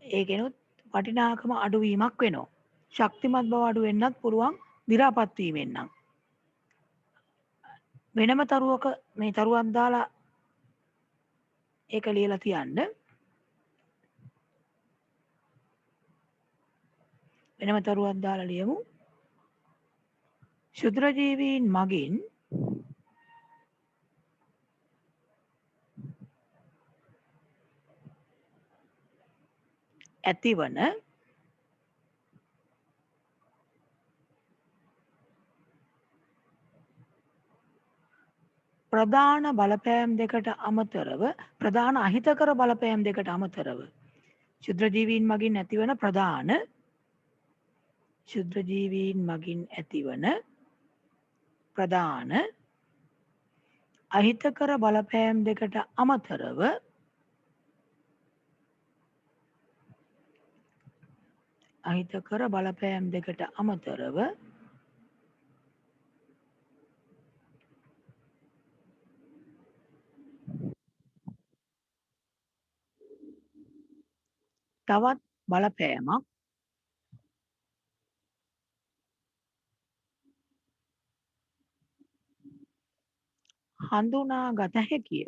ඒකෙනුත් වටිනාකම අඩුවීමක් වෙනවා ශක්තිමත් බව අඩු වෙන්නත් පුළුවන් දි รา පත් වීමෙන් නම් වෙනම තරුවක මේ තරුවක් දාලා ඒක ලියලා තියන්න වෙනම තරුවක් දාලා ලියමු ශුද්‍ර ජීවීන් මගින් ඇතිවන ප්‍රධාන බලපෑම් දෙකට අමතරව ප්‍රධාන අහිතකර බලපෑම් දෙකට අමතරව ශුද්‍ර ජීවීන් මගින් ඇතිවන ශුද්‍ර ජීවීන් මගින් ඇතිවන ප්‍රධාන අහිතකර බලපෑම් දෙකට අමතරව තවත් බලපෑමක් හඳුනාගත හැකිය.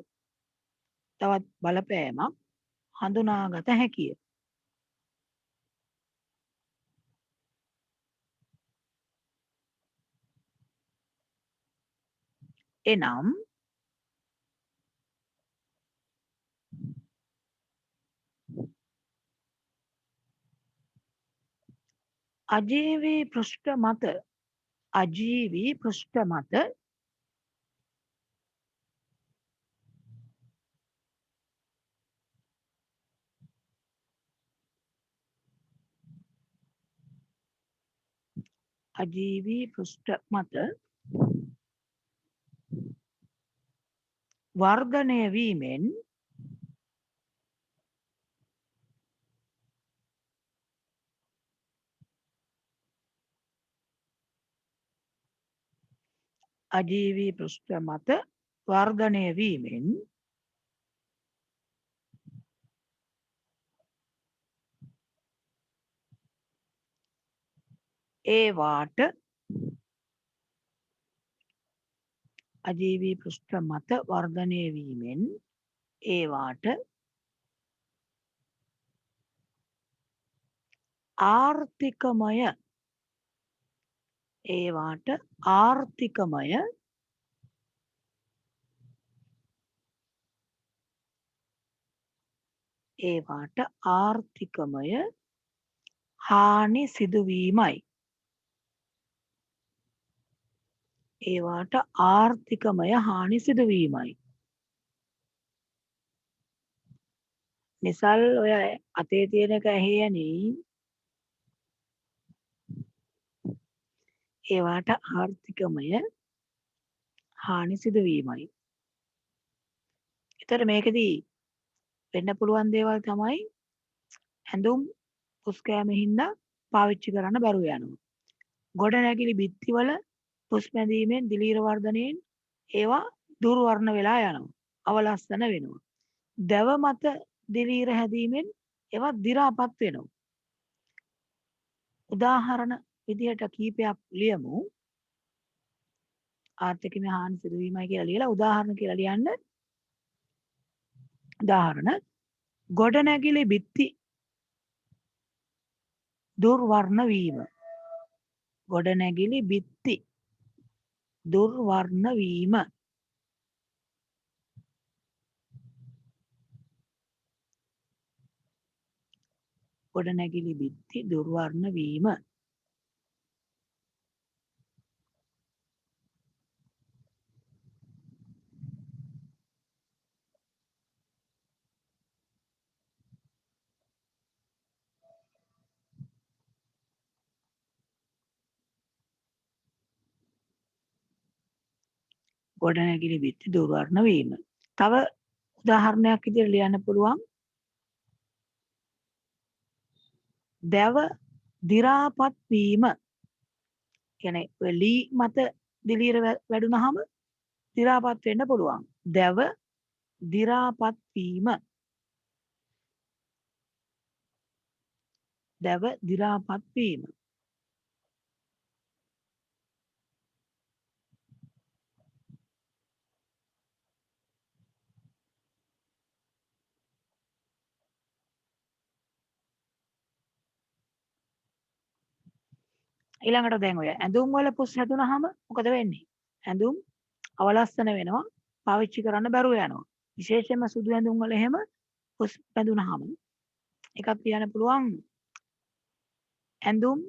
තවත් බලපෑමක් හඳුනාගත හැකිය. එනම් අජීවී පෘෂ්ඨ මත අජීවී පෘෂ්ඨ මත අජීවී පෘෂ්ඨ මත වර්ධනය වීමෙන් අජීවී පෘෂ්ඨ මත වර්ධනය වීමෙන් ඒවාට අජීවී පෘෂ්ඨ මත වර්ධනය වීමෙන් ඒවාට ආර්ථිකමය ඒවාට ආර්ථිකමය ඒවාට ආර්ථිකමය හානි සිදුවීමයි. ඒවාට ආර්ථිකමය හානි සිදුවීමයි. නිසල් ඔය අතේ තියෙන එක ඇහි යනි ඒවාට ආර්ථිකමය හානි සිදුවීමයි. එතකොට මේකෙදී වෙන්න පුළුවන් දේවල් තමයි හැඳුම් පුස්කෑම හින්දා පාවිච්චි කරන්න බැරුව යනවා. ගොඩනැගිලි බිත්තිවල පුස් බැඳීමෙන් දිලීර වර්ධනයෙන් ඒවා දුර්වර්ණ වෙලා යනවා. අවලස්සන වෙනවා. දැව මත දිලීර හැදීමෙන් ඒවා දි รา පත් වෙනවා. උදාහරණ විදිහට කීපයක් ලියමු. ආර්ථිකමය හානි සිදුවීමයි කියලා ලියලා උදාහරණ කියලා ලියන්න. උදාහරණ ගොඩනැගිලි බිත්ති දුර්වර්ණ වීම. ගොඩනැගිලි බිත්ති දුර්වර්ණ වීම. ගොඩනැගිලි බිත්ති දුර්වර්ණ වීම. ගොඩනැගිලි බිත්ති දුර්වර්ණ වීම. තව උදාහරණයක් විදිහට ලියන්න පුළුවන්. දැව දි รา පත් වීම. කියන්නේ ඔය ලී මත දිලීර වැඩුණාම දි รา පත් වෙන්න පුළුවන්. දැව දි รา පත් වීම. දැව දි รา පත් වීම. ඊළඟට දැන් ඔය ඇඳුම් වල පුස් හැදුනහම මොකද වෙන්නේ? ඇඳුම් අවලස්සන වෙනවා, පාවිච්චි කරන්න බැරුව යනවා. විශේෂයෙන්ම සුදු ඇඳුම් වල එහෙම පුස් බැඳුනහම එකක් කියන්න පුළුවන් ඇඳුම්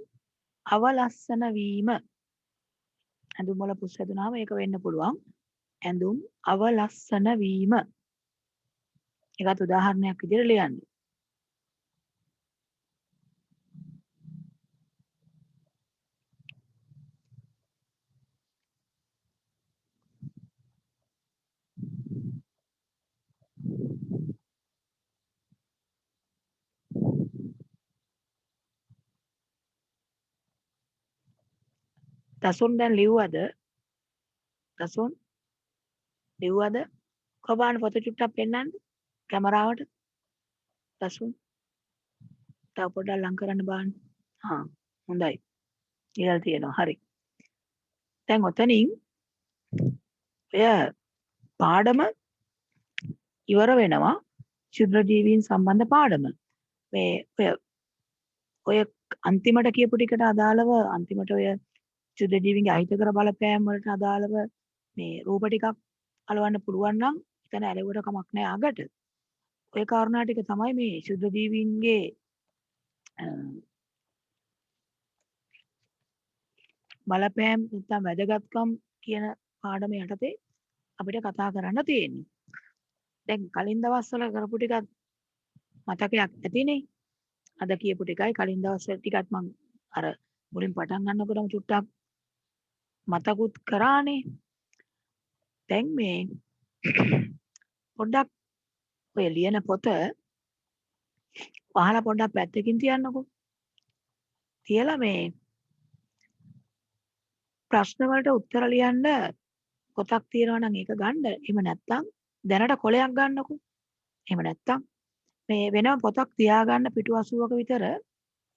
අවලස්සන වීම. ඇඳුම් වල පුස් හැදුනහම ඒක වෙන්න පුළුවන් ඇඳුම් අවලස්සන වීම. ඒකත් උදාහරණයක් විදිහට ලියන්න. දසුන් දැන් ලිව්වද? දසුන් ලිව්වද? කොබාන පොත චුට්ටක් පෙන්නන්න කැමරාවට. දසුන් තව පොඩ්ඩක් ලං කරන්න බලන්න. හොඳයි. ඉහළ තියෙනවා. හරි. දැන් ඔතනින් ඔය පාඩම ඉවර වෙනවා. ක්ෂුද්‍ර ජීවීන් සම්බන්ධ පාඩම. මේ ඔය අන්තිමට කියපු ටිකට අදාළව අන්තිමට ඔය ක්ෂුද්‍ර ජීවීන්ගේ අහිතකර බලපෑම් වලට අදාළව මේ රූප ටිකක් අලවන්න පුළුවන් නම් එතන ඇලෙවට කමක් නැහැ අගට. ඔය කාරණා ටික තමයි මේ ක්ෂුද්‍ර ජීවීන්ගේ බලපෑම් නැත්නම් වැදගත්කම් කියන පාඩම යටතේ අපිට කතා කරන්න තියෙන්නේ. දැන් කලින් දවස්වල කරපු ටිකත් මතකයක් ඇතිනේ. අද කියපු ටිකයි කලින් දවස්වල ටිකත් මම අර මුලින් පටන් ගන්නකොටම චුට්ටක් මතකුත් කරානේ. දැන් මේ පොඩ්ඩක් ඔය ලියන පොත වහලා පොඩ්ඩක් පැත්තකින් තියන්නකෝ. තියලා මේ ප්‍රශ්න වලට උත්තර ලියන්න පොතක් තියෙනවා නම් ඒක ගන්න. එහෙම නැත්නම් දැනට කොලයක් ගන්නකෝ. එහෙම නැත්නම් මේ වෙනම පොතක් තියාගන්න පිටු 80ක විතර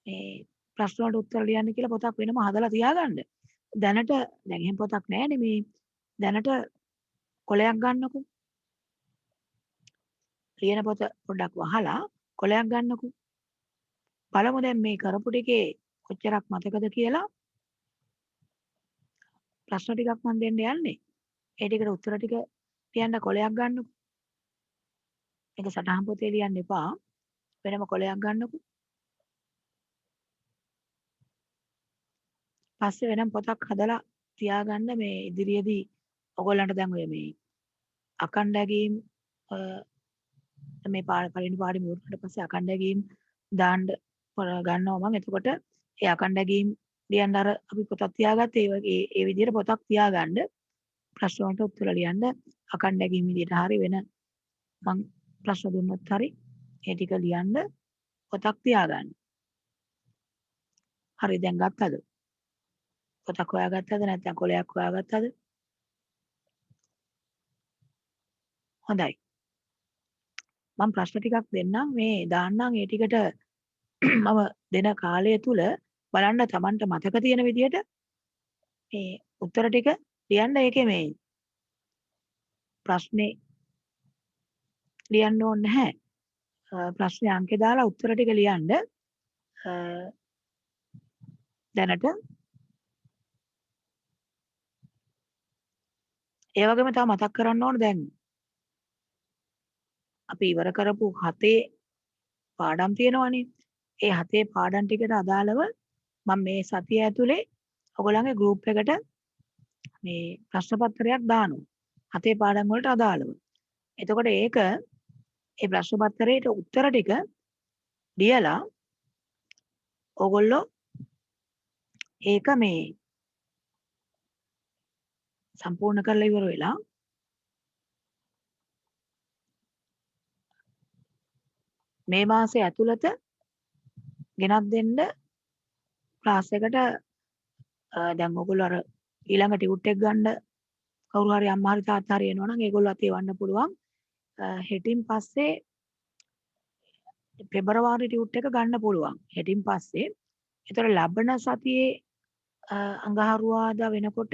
මේ ප්‍රශ්න වලට උත්තර ලියන්න කියලා පොතක් වෙනම හදලා තියාගන්න. දැනට දැන් එහෙම පොතක් නැහැනේ මේ දැනට කොලයක් ගන්නකෝ. ලියන පොත පොඩ්ඩක් වහලා කොලයක් ගන්නකෝ. බලමු දැන් මේ කරපු ටිකේ කොච්චරක් මතකද කියලා. ප්‍රශ්න ටිකක් මම දෙන්න යන්නේ. ඒ ටිකට උත්තර ටික ලියන්න කොලයක් ගන්නකෝ. ඒක සටහන් පොතේ ලියන්න එපා. වෙනම කොලයක් ගන්නකෝ. පස්සේ වෙනම පොතක් හදලා තියාගන්න මේ ඉදිරියේදී ඔයගොල්ලන්ට දැන් ඔය මේ අකණ්ඩ ඇගීම් මේ පළවෙනි පාඩම ඉවරනට පස්සේ අකණ්ඩ ඇගීම් දාන්න ගන්නවා මම. එතකොට ඒ අකණ්ඩ ඇගීම් ලියන්න අර අපි පොතක් තියාගත්තේ ඒ විදිහට පොතක් තියාගන්න ප්‍රශ්න වලට උත්තර ලියන්න අකණ්ඩ ඇගීම් විදිහට හරි වෙන මම ප්‍රශ්න දුන්නොත් හරි ඒ ටික ලියන්න පොතක් තියාගන්න. හරි දැන් ගත්තද? පොතක් හොයාගත්තද නැත්නම් කොලයක් හොයාගත්තද? හොඳයි. මම ප්‍රශ්න ටිකක් දෙන්නම් මේ දාන්නම් ඒ ටිකට මම දෙන කාලය තුල බලන්න Tamanට මතක තියෙන විදිහට මේ උත්තර ටික ලියන්න. ඒකේ මේ ප්‍රශ්නේ ලියන්න ඕනේ නැහැ. ප්‍රශ්නේ අංකේ දාලා උත්තර ටික ලියන්න. දැනට ඒ වගේම තව මතක් කරන්න ඕන දැන් අපි ඉවර කරපු 7 පාඩම් තියෙනවනේ. ඒ 7 පාඩම් ටිකට අදාළව මම මේ සතිය ඇතුලේ ඔයගොල්ලන්ගේ ගෲප් එකට මේ ප්‍රශ්න පත්‍රයක් දානවා. 7 පාඩම් වලට අදාළව. එතකොට ඒක ඒ ප්‍රශ්න පත්‍රයේ උත්තර ටික ලියලා ඔයගොල්ලෝ ඒක මේ සම්පූර්ණ කරලා ඉවර වෙලා මේ මාසේ ඇතුළත ගෙනත් දෙන්න ක්ලාස් එකට. දැන් ඔයගොල්ලෝ අර ඊළඟ ටියුට් එක ගන්න කවුරු හරි අම්මා හරි තාත්තා හරි එනවා නම් ඒගොල්ලෝ අතේ වන්න පුළුවන්. හෙටින් පස්සේ පෙබරවාරි ටියුට් එක ගන්න පුළුවන්. හෙටින් පස්සේ. ඒතර ලබන සතියේ අඟහරුවාදා වෙනකොට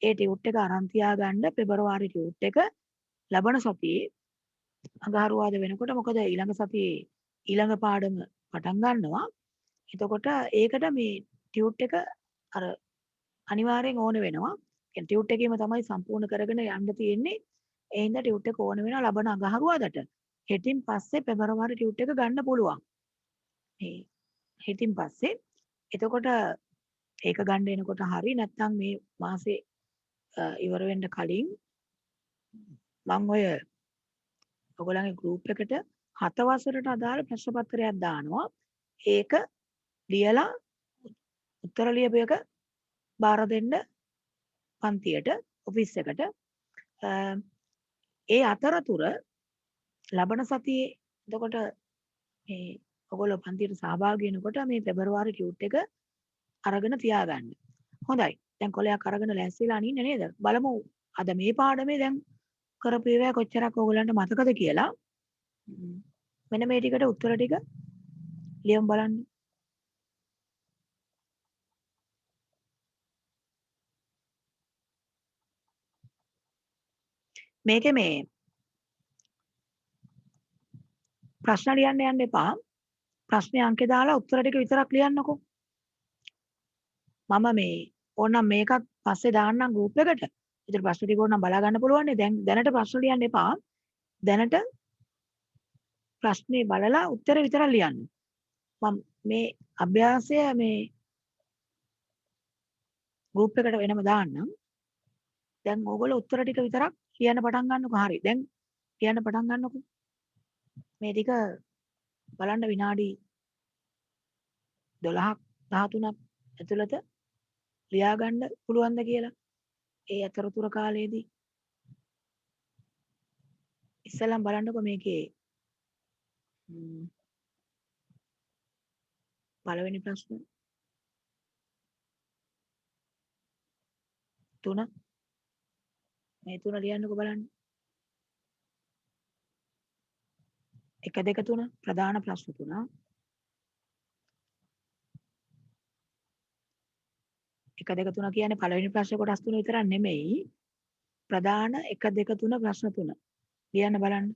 ඒ ටියුට් එක අරන් තියාගන්න. පෙබරවාරි ටියුට් එක ලබන සතියේ අඟහරුවාදා වෙනකොට මොකද ඊළඟ සතියේ ඊළඟ පාඩම පටන් ගන්නවා. එතකොට ඒකට මේ ටියුට් එක අර අනිවාර්යෙන් ඕන වෙනවා. කියන්නේ ටියුට් එකේම තමයි සම්පූර්ණ කරගෙන යන්න තියෙන්නේ. ඒ හින්දා ටියුට් එක ඕන වෙනවා ලබන අඟහරුවාදට. හෙටින් පස්සේ පෙබරවාරි ටියුට් එක ගන්න පුළුවන්. මේ හෙටින් පස්සේ. එතකොට ඒක ගන්න එනකොට හරි නැත්නම් මේ මාසේ ඉවර වෙන්න කලින් මම ඔය ඔයගොල්ලන්ගේ ගෲප් එකට 7 වසරට අදාළ ප්‍රශ්න පත්‍රයක් දානවා. ඒක ලියලා උත්තර ලියපු එක බාර දෙන්න පන්තියට ඔෆිස් එකට. ඒ අතරතුර ලබන සතියේ එතකොට මේ ඔයගොල්ලෝ පන්තියට සහභාගී වෙනකොට මේ පෙබරවාරි ටියුට් එක අරගෙන තියාගන්න. හොඳයි. දැන් කොලයක් අරගෙන ලෑස්තිලා ඉන්නේ නේද? බලමු අද මේ පාඩමේ දැන් කරපු ඒවා කොච්චරක් ඔයගොල්ලන්ට මතකද කියලා. මෙන්න මේ ටිකට උත්තර ටික ලියමු බලන්න. මේකේ මේ ප්‍රශ්න ලියන්න යන්න එපා. ප්‍රශ්නේ අංකේ දාලා උත්තර ටික විතරක් ලියන්නකෝ. මම මේ ඕනනම් මේකත් පස්සේ දාන්නම් ගෲප් එකට. ඉතින් ප්‍රශ්න ටික ඕනනම් බලා ගන්න පුළුවන් නේ. දැනට ප්‍රශ්න ලියන්න එපා. දැනට ප්‍රශ්නේ බලලා උත්තර විතරක් ලියන්න. මම මේ අභ්‍යාසය මේ ගෲප් එකට වෙනම දාන්නම්. දැන් ඕගොල්ලෝ උත්තර ටික විතරක් ලියන්න පටන් ගන්නකො. හරි. දැන් ලියන්න පටන් ගන්නකො. මේ ටික බලන්න විනාඩි 12ක් 13ක් ඇතුළත ලියා ගන්න පුළුවන්ද කියලා. ඒ අතරතුර කාලයේදී ඉස්සෙල්ලම බලන්නකො මේකේ පළවෙනි ප්‍රශ්න 3 මේ 3 ලියන්නකො බලන්න. 1 2 3 ප්‍රධාන ප්‍රශ්න 3. 1 2 3 කියන්නේ පළවෙනි ප්‍රශ්න කොටස් 3 විතරක් නෙමෙයි. ප්‍රධාන 1 2 3 ප්‍රශ්න 3. ලියන්න බලන්න.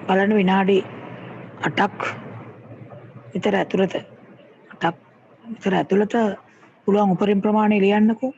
බලන්න විනාඩි 8ක් විතර ඇතුළත 8ක් විතර ඇතුළත පුළුවන් උපරිම ප්‍රමාණය ලියන්නකෝ.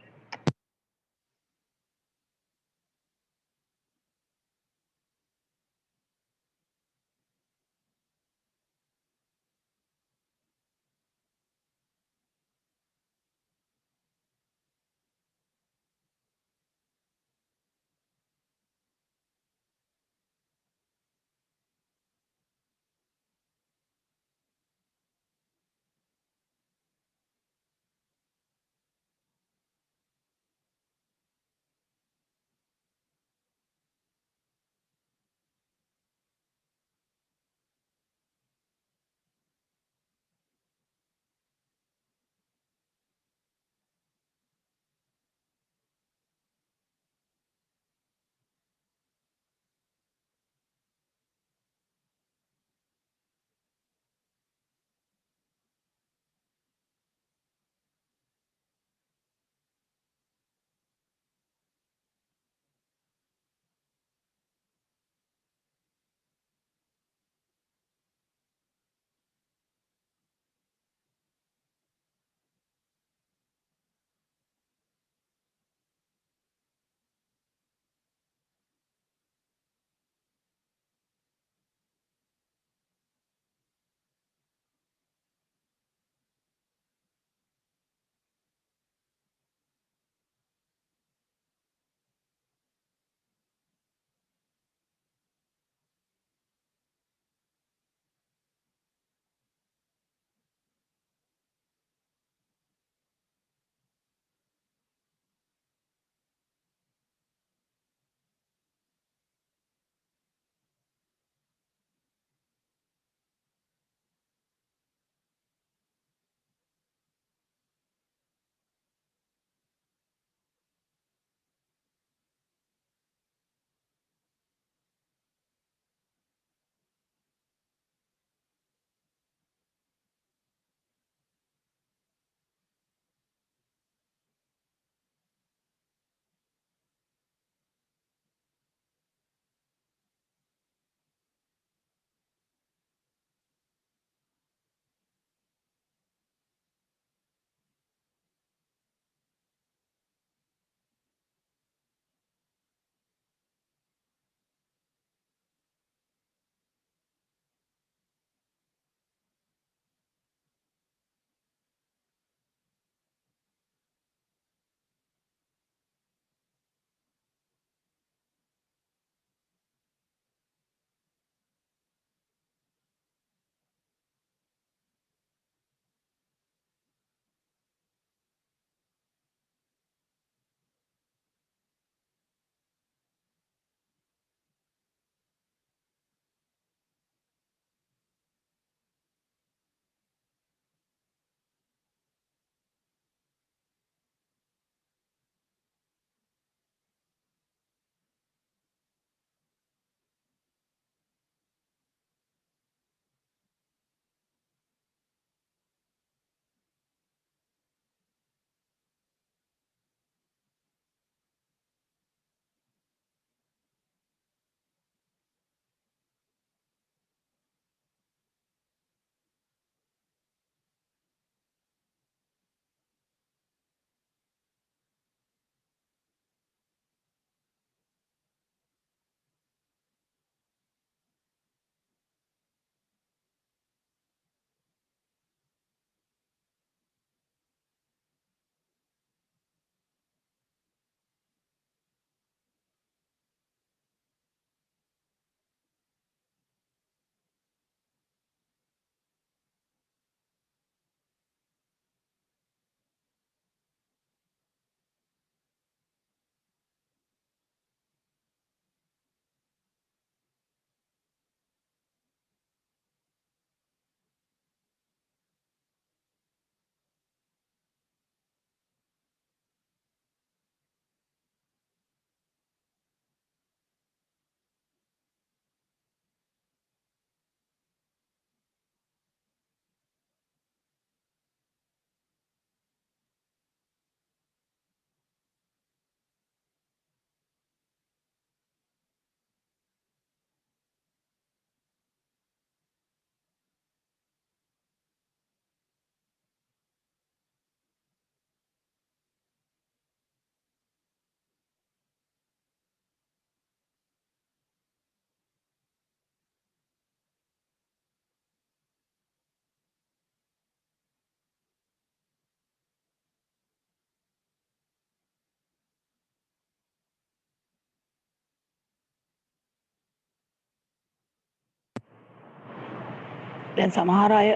දැන් සමහර අය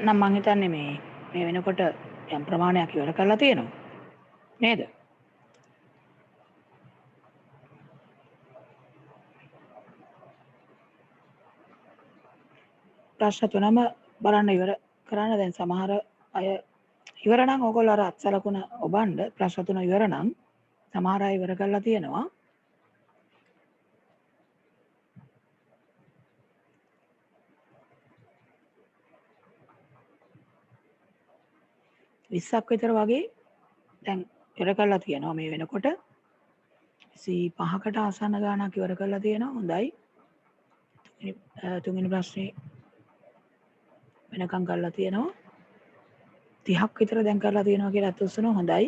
නම් මං හිතන්නේ මේ වෙනකොට යම් ප්‍රමාණයක් ඉවර කරලා තියෙනවා නේද? ප්‍රශ්න තුනම බලන්න ඉවර කරන්න. දැන් සමහර අය ඉවර නම් ඕගොල්ලෝ අර අත්සලකුණ ඔබන්න ප්‍රශ්න තුන ඉවර නම් සමහර අය ඉවර කරලා තියෙනවා. විස්සක් විතර වගේ දැන් ඉවර කරලා තියෙනවා මේ වෙනකොට. 25කට ආසන්න ගාණක් ඉවර කරලා තියෙනවා. හොඳයි. තුන්වෙනි ප්‍රශ්නේ වෙනකම් කරලා තියෙනවා. 30ක් විතර දැන් කරලා තියෙනවා කියලා අත් උස්සනවා. හොඳයි.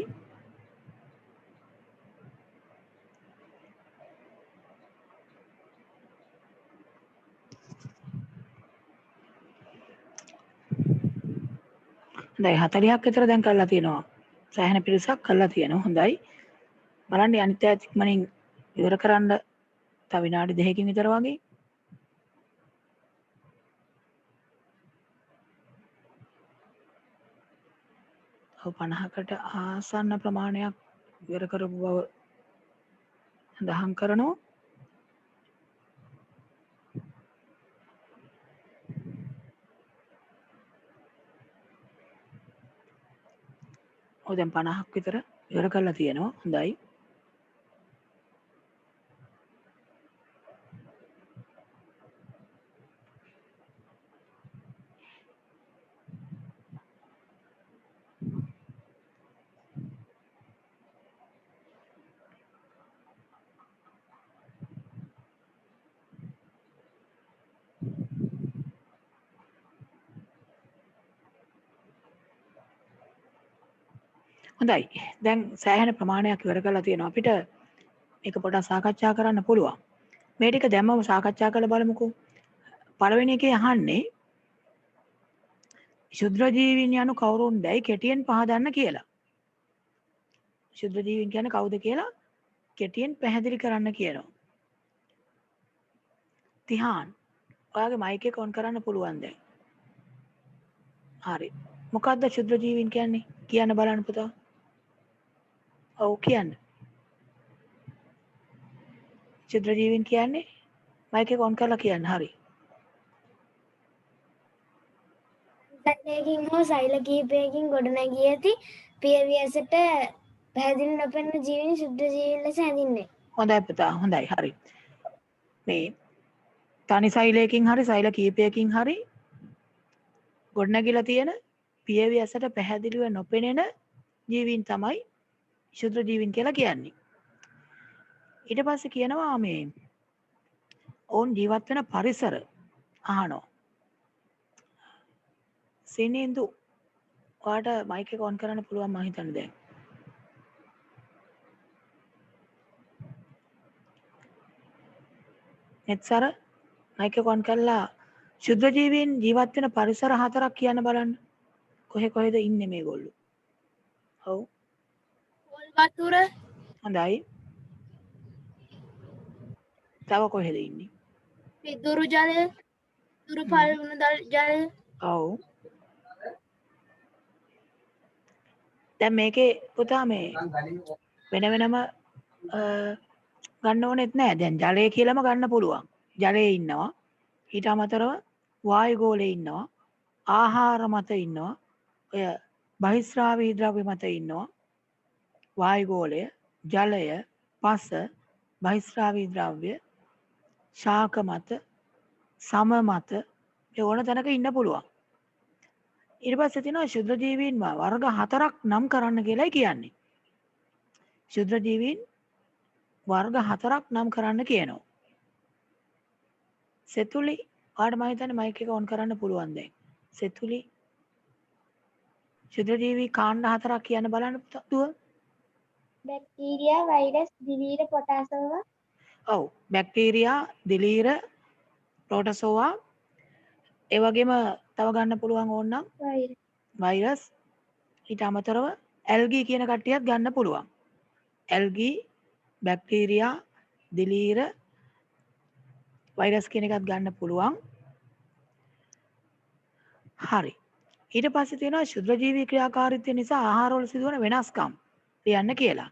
හොඳයි 40ක් විතර දැන් කරලා තියෙනවා. සෑහෙන පිරිසක් කරලා තියෙනවා. හොඳයි. බලන්න අනිත් අයත් ඉක්මනින් ඉවර කරන්න තව විනාඩි 2කින් විතර වගේ. ඔව් 50කට ආසන්න ප්‍රමාණයක් ඉවර කරපු බව සඳහන් කරනවා. ඔව් දැන් 50ක් විතර ඉවර කරලා තියෙනවා. හොඳයි. හොඳයි. දැන් සෑහෙන ප්‍රමාණයක් ඉවර කරලා තියෙනවා. අපිට මේක පොඩ්ඩක් සාකච්ඡා කරන්න පුළුවන්. මේ ටික දැම්මම සාකච්ඡා කරලා බලමුකෝ. පළවෙනි එකේ අහන්නේ ශුද්‍ර ජීවීන් යනු කවුරුන්දයි කෙටියෙන් පහදන්න කියලා. ශුද්‍ර ජීවීන් කියන්නේ කවුද කියලා කෙටියෙන් පැහැදිලි කරන්න කියනවා. තිහාන් ඔයාගේ මයික් එක ඔන් කරන්න පුළුවන් දැන්. හරි. මොකද්ද ශුද්‍ර ජීවීන් කියන්නේ? කියන්න බලන්න පුතා. ඔව් කියන්න. ශුද්‍ර ජීවීන් කියන්නේ මයික් එක ඔන් කරලා කියන්න. හරි. සෛලයකින් හෝ සෛල කිහිපයකින් ගොඩනැගී ඇති පියවියසට පැහැදිලි නොපෙනෙන ජීවීන් ශුද්ධ ජීවීන් ලෙස හැඳින්වේ. හොඳයි පුතා. හොඳයි. හරි. මේ තනි සෛලයකින් හරි සෛල කීපයකින් හරි ගොඩනැගිලා තියෙන පියවියසට පැහැදිලිව නොපෙනෙන ජීවීන් තමයි ශුද්‍ර ජීවීන් කියලා කියන්නේ. ඊට පස්සේ කියනවා මේ ඔවුන් ජීවත් වෙන පරිසර අහනවා. සිනින්දු ඔයාට මයික් එක ඔන් කරන්න පුළුවන් මම හිතන්නේ දැන්. netසර මයික් එක ඔන් කරලා ශුද්‍ර ජීවීන් ජීවත් වෙන පරිසර 4ක් කියන්න බලන්න. කොහෙද ඉන්නේ මේගොල්ලෝ? ඔව්. පොල් වතුර, හොඳයි. තව කොහෙද ඉන්නේ? පිදුරු ජල, දුරු පළවුණු ජල. ඔව්. දැන් මේකේ පුතා මේ වෙන වෙනම ගන්න ඕනෙත් නෑ. දැන් ජලය කියලාම ගන්න පුළුවන්. ජලයේ ඉන්නවා. ඊට අමතරව වායුගෝලයේ ඉන්නවා. ආහාර මත ඉන්නවා. ඔය බහිස්රාවී ද්‍රව්‍ය මත ඉන්නවා. වායුගෝලය, ජලය, පස, බහිස්රාවී ද්‍රව්‍ය, ශාක මත, සම මත මේ ඕන තැනක ඉන්න පුළුවන්. ඊට පස්සේ තියෙනවා ශුද්‍ර ජීවීන් වර්ග 4ක් නම් කරන්න කියලායි කියන්නේ. ශුද්‍ර ජීවීන් වර්ග 4ක් නම් කරන්න කියනවා. සෙතුලි ඔයාට මම හිතන්නේ මයික් එක ඔන් කරන්න පුළුවන් දැන්. සෙතුලි ශුද්‍ර ජීවී කාණ්ඩ 4ක් කියන්න බලන්න පුතා. බැක්ටීරියා, වෛරස්, දිලීර, පොටාසෝවා. ඔව්. බැක්ටීරියා, දිලීර, ප්‍රෝටසෝවා ඒ වගේම තව ගන්න පුළුවන් ඕනනම් වෛරස් ඊට අමතරව ඇල්ගී කියන කට්ටියත් ගන්න පුළුවන්. ඇල්ගී, බැක්ටීරියා, දිලීර, වෛරස් කියන එකත් ගන්න පුළුවන්. හරි. ඊට පස්සේ තියෙනවා ශුද්‍රජීවී ක්‍රියාකාරීත්වය නිසා ආහාරවල සිදුවන වෙනස්කම් ලියන්න කියලා.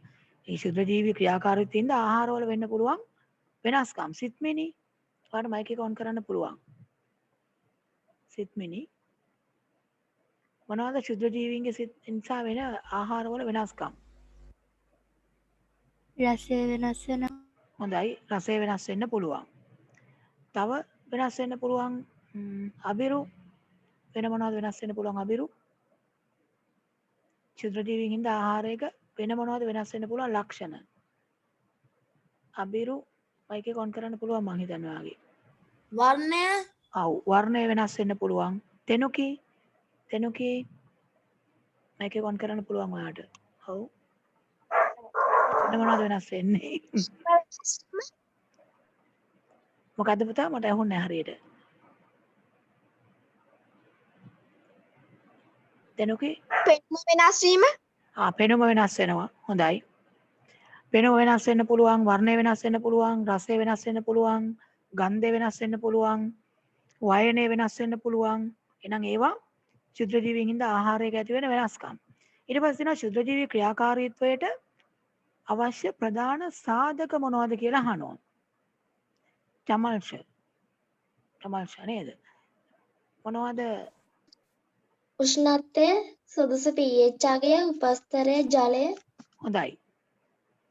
මේ ශුද්‍රජීවී ක්‍රියාකාරීත්වයෙන්ද ආහාරවල වෙන්න පුළුවන් වෙනස්කම්. සිත්මිනි ඔයාලට මයික් එක ඔන් කරන්න පුළුවන්. සිත්මිනි මොනවද ශුද්‍රජීවීන්ගේ සිත් නිසා වෙන ආහාරවල වෙනස්කම්? රසය වෙනස් වෙනවා. හොඳයි රසය වෙනස් වෙන්න පුළුවන්. තව වෙනස් වෙන්න පුළුවන් අබිරු වෙන මොනවද වෙනස් වෙන්න පුළුවන් අබිරු? ශුද්‍රජීවීන් හින්දා ආහාරයක වෙන මොනවද වෙනස් වෙන්න පුළුවන් ලක්ෂණ? අබිරු මයික් එක ඔන් කරන්න පුළුවන් මං හිතන්නේ ඔයාගේ. වර්ණය ඔව් වර්ණය වෙනස් වෙන්න පුළුවන්. තෙනුකි මයික් එක ඔන් කරන්න පුළුවන් ඔයාට. ඔව් වෙන මොනවද වෙනස් වෙන්නේ? මොකද්ද පුතා මට ඇහුන්නේ නැහැ හරියට. තෙනුකි පෙනුම වෙනස් වීම. පෙනුම වෙනස් වෙනවා. හොඳයි. පෙනුම වෙනස් වෙන්න පුළුවන්, වර්ණය වෙනස් වෙන්න පුළුවන්, රසය වෙනස් වෙන්න පුළුවන්, ගන්ධය වෙනස් වෙන්න පුළුවන්, වයනය වෙනස් වෙන්න පුළුවන්. එහෙනම් ඒවා ශුද්‍රජීවීන් හින්දා ආහාරයක ඇති වෙන වෙනස්කම්. ඊට පස්සේ තියෙනවා ශුද්‍රජීවී ක්‍රියාකාරීත්වයට අවශ්‍ය ප්‍රධාන සාධක මොනවද කියලා අහනවා. චමල්ෂ නේද? මොනවද? උෂ්ණත්වය, සුදුසු pH අගය, උපස්තරය, ජලය. හොඳයි.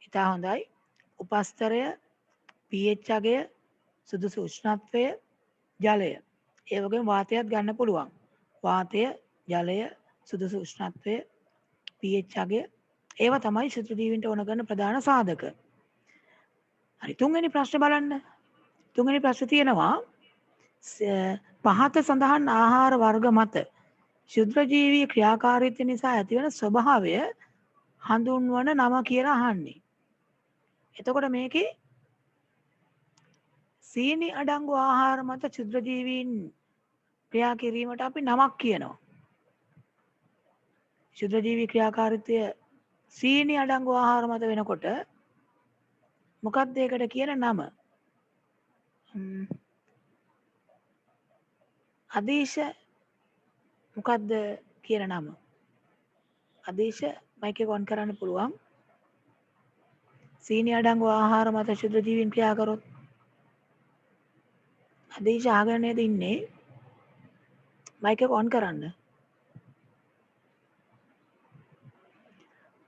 ඉතා හොඳයි. උපස්තරය, pH අගය, සුදුසු උෂ්ණත්වය, ජලය. ඒ වගේම වාතයත් ගන්න පුළුවන්. වාතය, ජලය, සුදුසු උෂ්ණත්වය, pH අගය ඒවා තමයි ශුද්‍රජීවීන්ට ඕන කරන ප්‍රධාන සාධක. හරි තුන්වෙනි ප්‍රශ්නේ බලන්න. තුන්වෙනි ප්‍රශ්නේ තියෙනවා පහත සඳහන් ආහාර වර්ග මත ශුද්‍රජීවී ක්‍රියාකාරීත්වය නිසා ඇතිවන ස්වභාවය හඳුන්වන නම කියලා අහන්නේ. එතකොට මේකේ සීනි අඩංගු ආහාර මත ශුද්‍රජීවීන් ක්‍රියා කිරීමට අපි නමක් කියනවා. ශුද්‍රජීවී ක්‍රියාකාරීත්වය සීනි අඩංගු ආහාර මත වෙනකොට මොකක්ද ඒකට කියන නම? අදීශ මොකක්ද කියන නම? අදීශ මයික් එක ඔන් කරන්න පුළුවන්. සීනි අඩංගු ආහාර මත ශුද්‍රජීවීන් ක්‍රියා කරොත් අදීශ අහගෙන නේද ඉන්නේ? මයික් එක ඔන් කරන්න.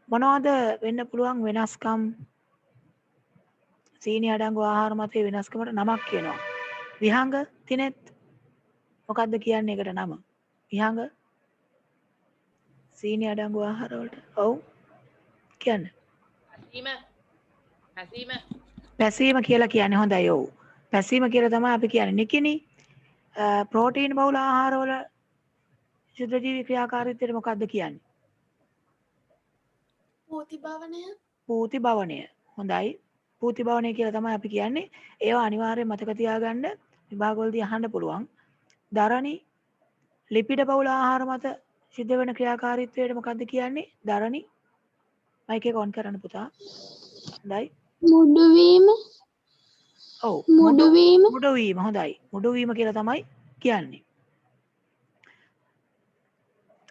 මොනවද වෙන්න පුළුවන් වෙනස්කම්? සීනි අඩංගු ආහාර මතේ වෙනස්කමට නමක් කියනවා. විහංග තිනෙත් මොකක්ද කියන්නේ ඒකට නම? විහංග සීනි අඩංගු ආහාර වලට. ඔව් කියන්න. පැසීම කියලා කියන්නේ හොඳයි. ඔව් පැසීම කියලා තමයි අපි කියන්නේ. නිකිනි ප්‍රෝටීන් බහුල ආහාරවල ශුද්‍රජීවී ක්‍රියාකාරීත්වයට මොකක්ද කියන්නේ? පූති භවනය. හොඳයි. පූති භවනය කියලා තමයි අපි කියන්නේ. ඒවා අනිවාර්යයෙන් මතක තියාගන්න විභාගවලදී අහන්න පුළුවන්. දරණි ලිපිඩ බහුල ආහාර මත සිද්ධ වෙන ක්‍රියාකාරීත්වයට මොකක්ද කියන්නේ? දරණි මයික් එක ඔන් කරන්න පුතා. හොඳයි. මුඩු වීම. ඔව් මුඩු වීම. මුඩු වීම. හොඳයි. මුඩු වීම කියලා තමයි කියන්නේ.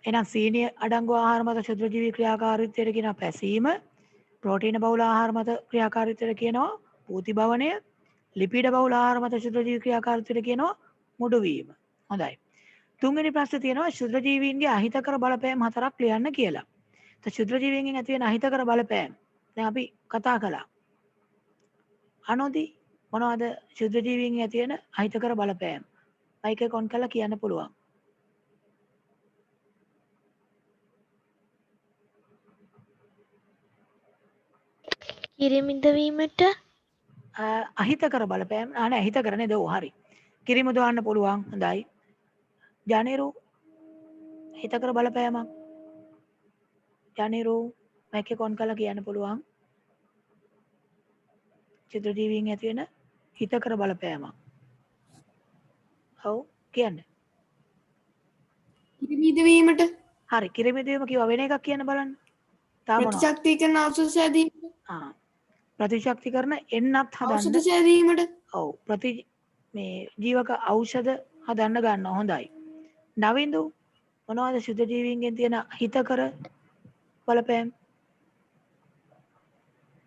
එහෙනම් සීනි අඩංගු ආහාර මත ශුද්‍රජීවී ක්‍රියාකාරීත්වයට කියනවා පැසීම. ප්‍රෝටීන බහුල ආහාර මත ක්‍රියාකාරීත්වයට කියනවා පූති භවනය. ලිපිඩ බහුල ආහාර මත ශුද්‍රජීවී ක්‍රියාකාරීත්වයට කියනවා මුඩු වීම. හොඳයි. තුන්වෙනි ප්‍රශ්නේ තියෙනවා ශුද්‍රජීවීන්ගේ අහිතකර බලපෑම් 4ක් ලියන්න කියලා. ශුද්‍රජීවීන්ගෙන් ඇති වෙන අහිතකර බලපෑම් දැන් අපි කතා කළා. අනොදි මොනවද ශුද්‍රජීවීන්ගෙන් ඇති වෙන අහිතකර බලපෑම්? මයික් එක ඔන් කරලා කියන්න පුළුවන්. කිරිමිද වීමට. අහිතකර බලපෑම් අනේ අහිතකර නේද? ඔව් හරි. කිරිම දාන්න පුළුවන්. හොඳයි. ජනේරු හිතකර බලපෑමක්. ජනේරු මයික් එක ඔන් කරලා කියන්න පුළුවන්. ශුද්‍රජීවීන් ඇති වෙන හිතකර බලපෑමක්. ඔව් කියන්න. කිරිමිද වීමට හරි කිරිමිද වීම කිව්වා වෙන එකක් කියන්න බලන්න. තාම මොනවද? ප්‍රතිශක්තිකරණ ඖෂධ සෑදීමට ප්‍රතිශක්තිකරණ එන්නත් ඖෂධ හදන්න. සෑදීමට ඔව් මේ ජීවක ඖෂධ හදන්න ගන්නවා. හොඳයි. නවින්දු මොනවද ශුද්ධ ජීවීන්ගෙන් තියෙන හිතකර බලපෑම්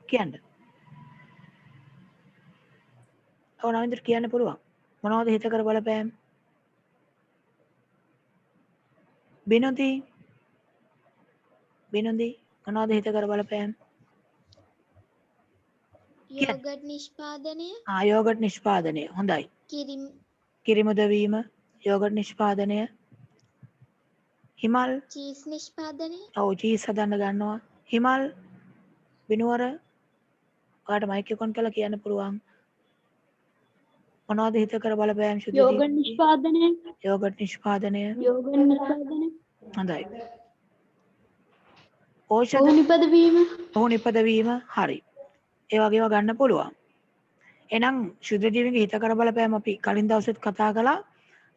කියන්න. ඔව් නවින්දුට කියන්න පුළුවන්. මොනවද හිතකර බලපෑම්? බිනොති මොනවද හිතකර බලපෑම්? යෝගට් නිෂ්පාදනය, යෝගට් නිෂ්පාදනය. හොඳයි. කිරිමුද වීම, යෝගට් නිෂ්පාදනය. හිමල් චීස් නිෂ්පාදනය, ඔව් චීස් හදන්න ගන්නවා. හිමල් බිනුවර ඔයාට මයික් එක ඔන් කරලා කියන්න පුළුවන්. මොනවද හිතකර බලපෑම් ශුද්ධ යෝගට් නිෂ්පාදනය, යෝගට් නිෂ්පාදනය. හොඳයි. ඖෂධ ඔහු නිපදවීම. හරි. ඒ වගේව ගන්න පුළුවන්. එහෙනම් ශුද්ධ ජීවීන්ගේ හිතකර බලපෑම අපි කලින් දවසෙත් කතා කළා.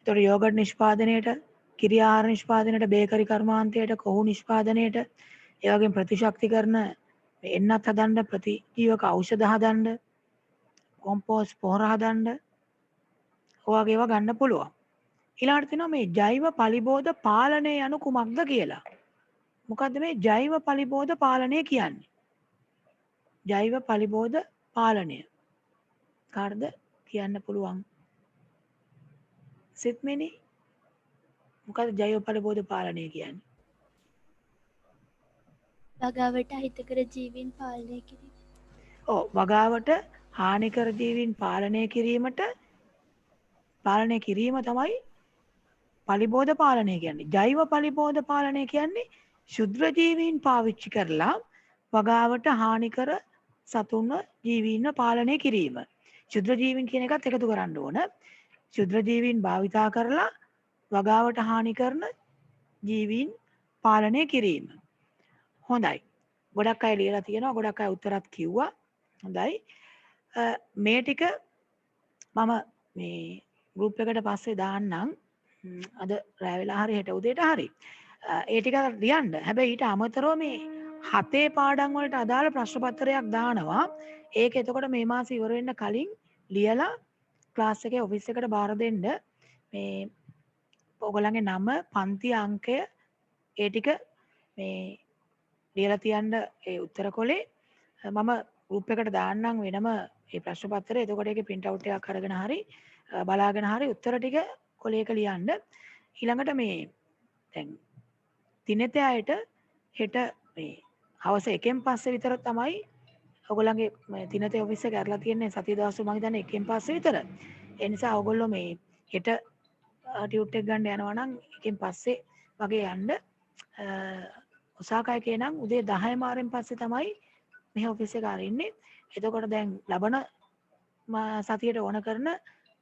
ඒතකොට යෝගට් නිෂ්පාදනයේට, කිරි ආහාර නිෂ්පාදනයේට, බේකරි කර්මාන්තයට, කොහු නිෂ්පාදනයේට, ඒ වගේම ප්‍රතිශක්තිකරණ එන්නත් හදන්න, ප්‍රතිජීවක ඖෂධ හදන්න, කොම්පෝස්ට් පොහොර හදන්න ඔය වගේ ඒවා ගන්න පුළුවන්. ඊළඟට තියෙනවා මේ ජෛව පලිබෝධ පාලනය යනු කුමක්ද කියලා. මොකද්ද මේ ජෛව පලිබෝධ පාලනය කියන්නේ? ජෛව පලිබෝධ පාලනය. කාටද කියන්න පුළුවන්? සිත්මිනි මොකද්ද ජෛව පලිබෝධ පාලනය කියන්නේ? වගාවට අහිතකර ජීවීන් පාලනය කිරීම. ඔව් වගාවට හානිකර ජීවීන් පාලනය කිරීම තමයි පලිබෝධ පාලනය කියන්නේ. ජෛව පලිබෝධ පාලනය කියන්නේ ශුද්‍ර ජීවීන් පාවිච්චි කරලා වගාවට හානිකර සතුන්ව ජීවීන්ව පාලනය කිරීම. ශුද්‍ර ජීවීන් කියන එකත් එකතු කරන්න ඕන. ශුද්‍ර ජීවීන් භාවිතා කරලා වගාවට හානි කරන ජීවීන් පාලනය කිරීම. හොඳයි. ගොඩක් අය ලියලා තියෙනවා. ගොඩක් අය උත්තරත් කිව්වා. හොඳයි. මේ ටික මම මේ ගෲප් එකට පස්සේ දාන්නම්. අද රැ වෙලා හරි හෙට උදේට හරි. ඒ ටික ලියන්න. හැබැයි ඊට අමතරව මේ 7 පාඩම් වලට අදාළ ප්‍රශ්න පත්‍රයක් දානවා. ඒක එතකොට මේ මාසෙ ඉවර වෙන්න කලින් ලියලා ක්ලාස් එකේ ඔෆිස් එකට බාර දෙන්න. මේ ඔයගොල්ලන්ගේ නම, පන්ති අංකය ඒ ටික මේ ලියලා තියන්න ඒ උත්තර කොලේ මම ගෲප් එකට දාන්නම් වෙනම මේ ප්‍රශ්න පත්‍රය. එතකොට ඒකේ print out එකක් අරගෙන හරි බලාගෙන හරි උත්තර ටික කොලේක ලියන්න. ඊළඟට මේ දැන් දිනෙත අයට හෙට මේ හවස 1න් පස්සේ විතර තමයි ඔයගොල්ලන්ගේ දිනතේ ඔෆිස් එක ඇරලා තියෙන්නේ. සතිය දවස් මම හිතන්නේ 1න් පස්සේ විතර. ඒ නිසා ඔයගොල්ලෝ මේ හෙට ටියුට් එක ගන්න යනවා නම් 1න් පස්සේ වගේ යන්න. ඔසාකා එකේ නම් උදේ 10 මාරෙන් පස්සේ තමයි මේ ඔෆිස් එක ආරින්නේ. එතකොට දැන් ලබන සතියට ඕන කරන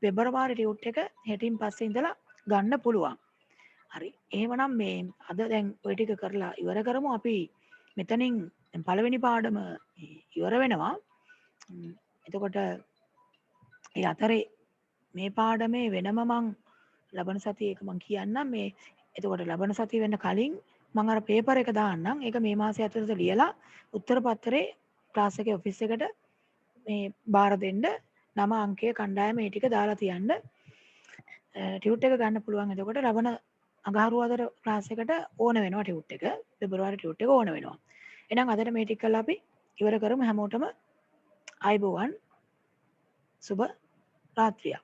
පෙබරවාරි ටියුට් එක හෙටින් පස්සේ ඉඳලා ගන්න පුළුවන්. හරි. එහෙමනම් මේ අද දැන් ඔය ටික කරලා ඉවර කරමු. අපි මෙතනින් පළවෙනි පාඩම ඉවර වෙනවා. එතකොට ඒ අතරේ මේ පාඩමේ වෙනම මං ලබන සතියේ එක මං කියන්නම්. මේ එතකොට ලබන සතිය වෙන්න කලින් මං අර පේපර් එක දාන්නම්. ඒක මේ මාසය ඇතුළත ලියලා උත්තර පත්‍රේ ක්ලාස් එකේ ඔෆිස් එකට මේ බාර දෙන්න. නම අංකය කණ්ඩායම මේ ටික දාලා තියන්න. ටියුට් එක ගන්න පුළුවන්. එතකොට ලබන අඟහරුවාදා ක්ලාස් එකට ඕන වෙනවා ටියුට් එක. පෙබරවාරි ටියුට් එක ඕන වෙනවා. එහෙනම් අදට මේ ටික කරලා අපි ඉවර කරමු. හැමෝටම ආයුබෝවන්. සුබ රාත්‍රියක්.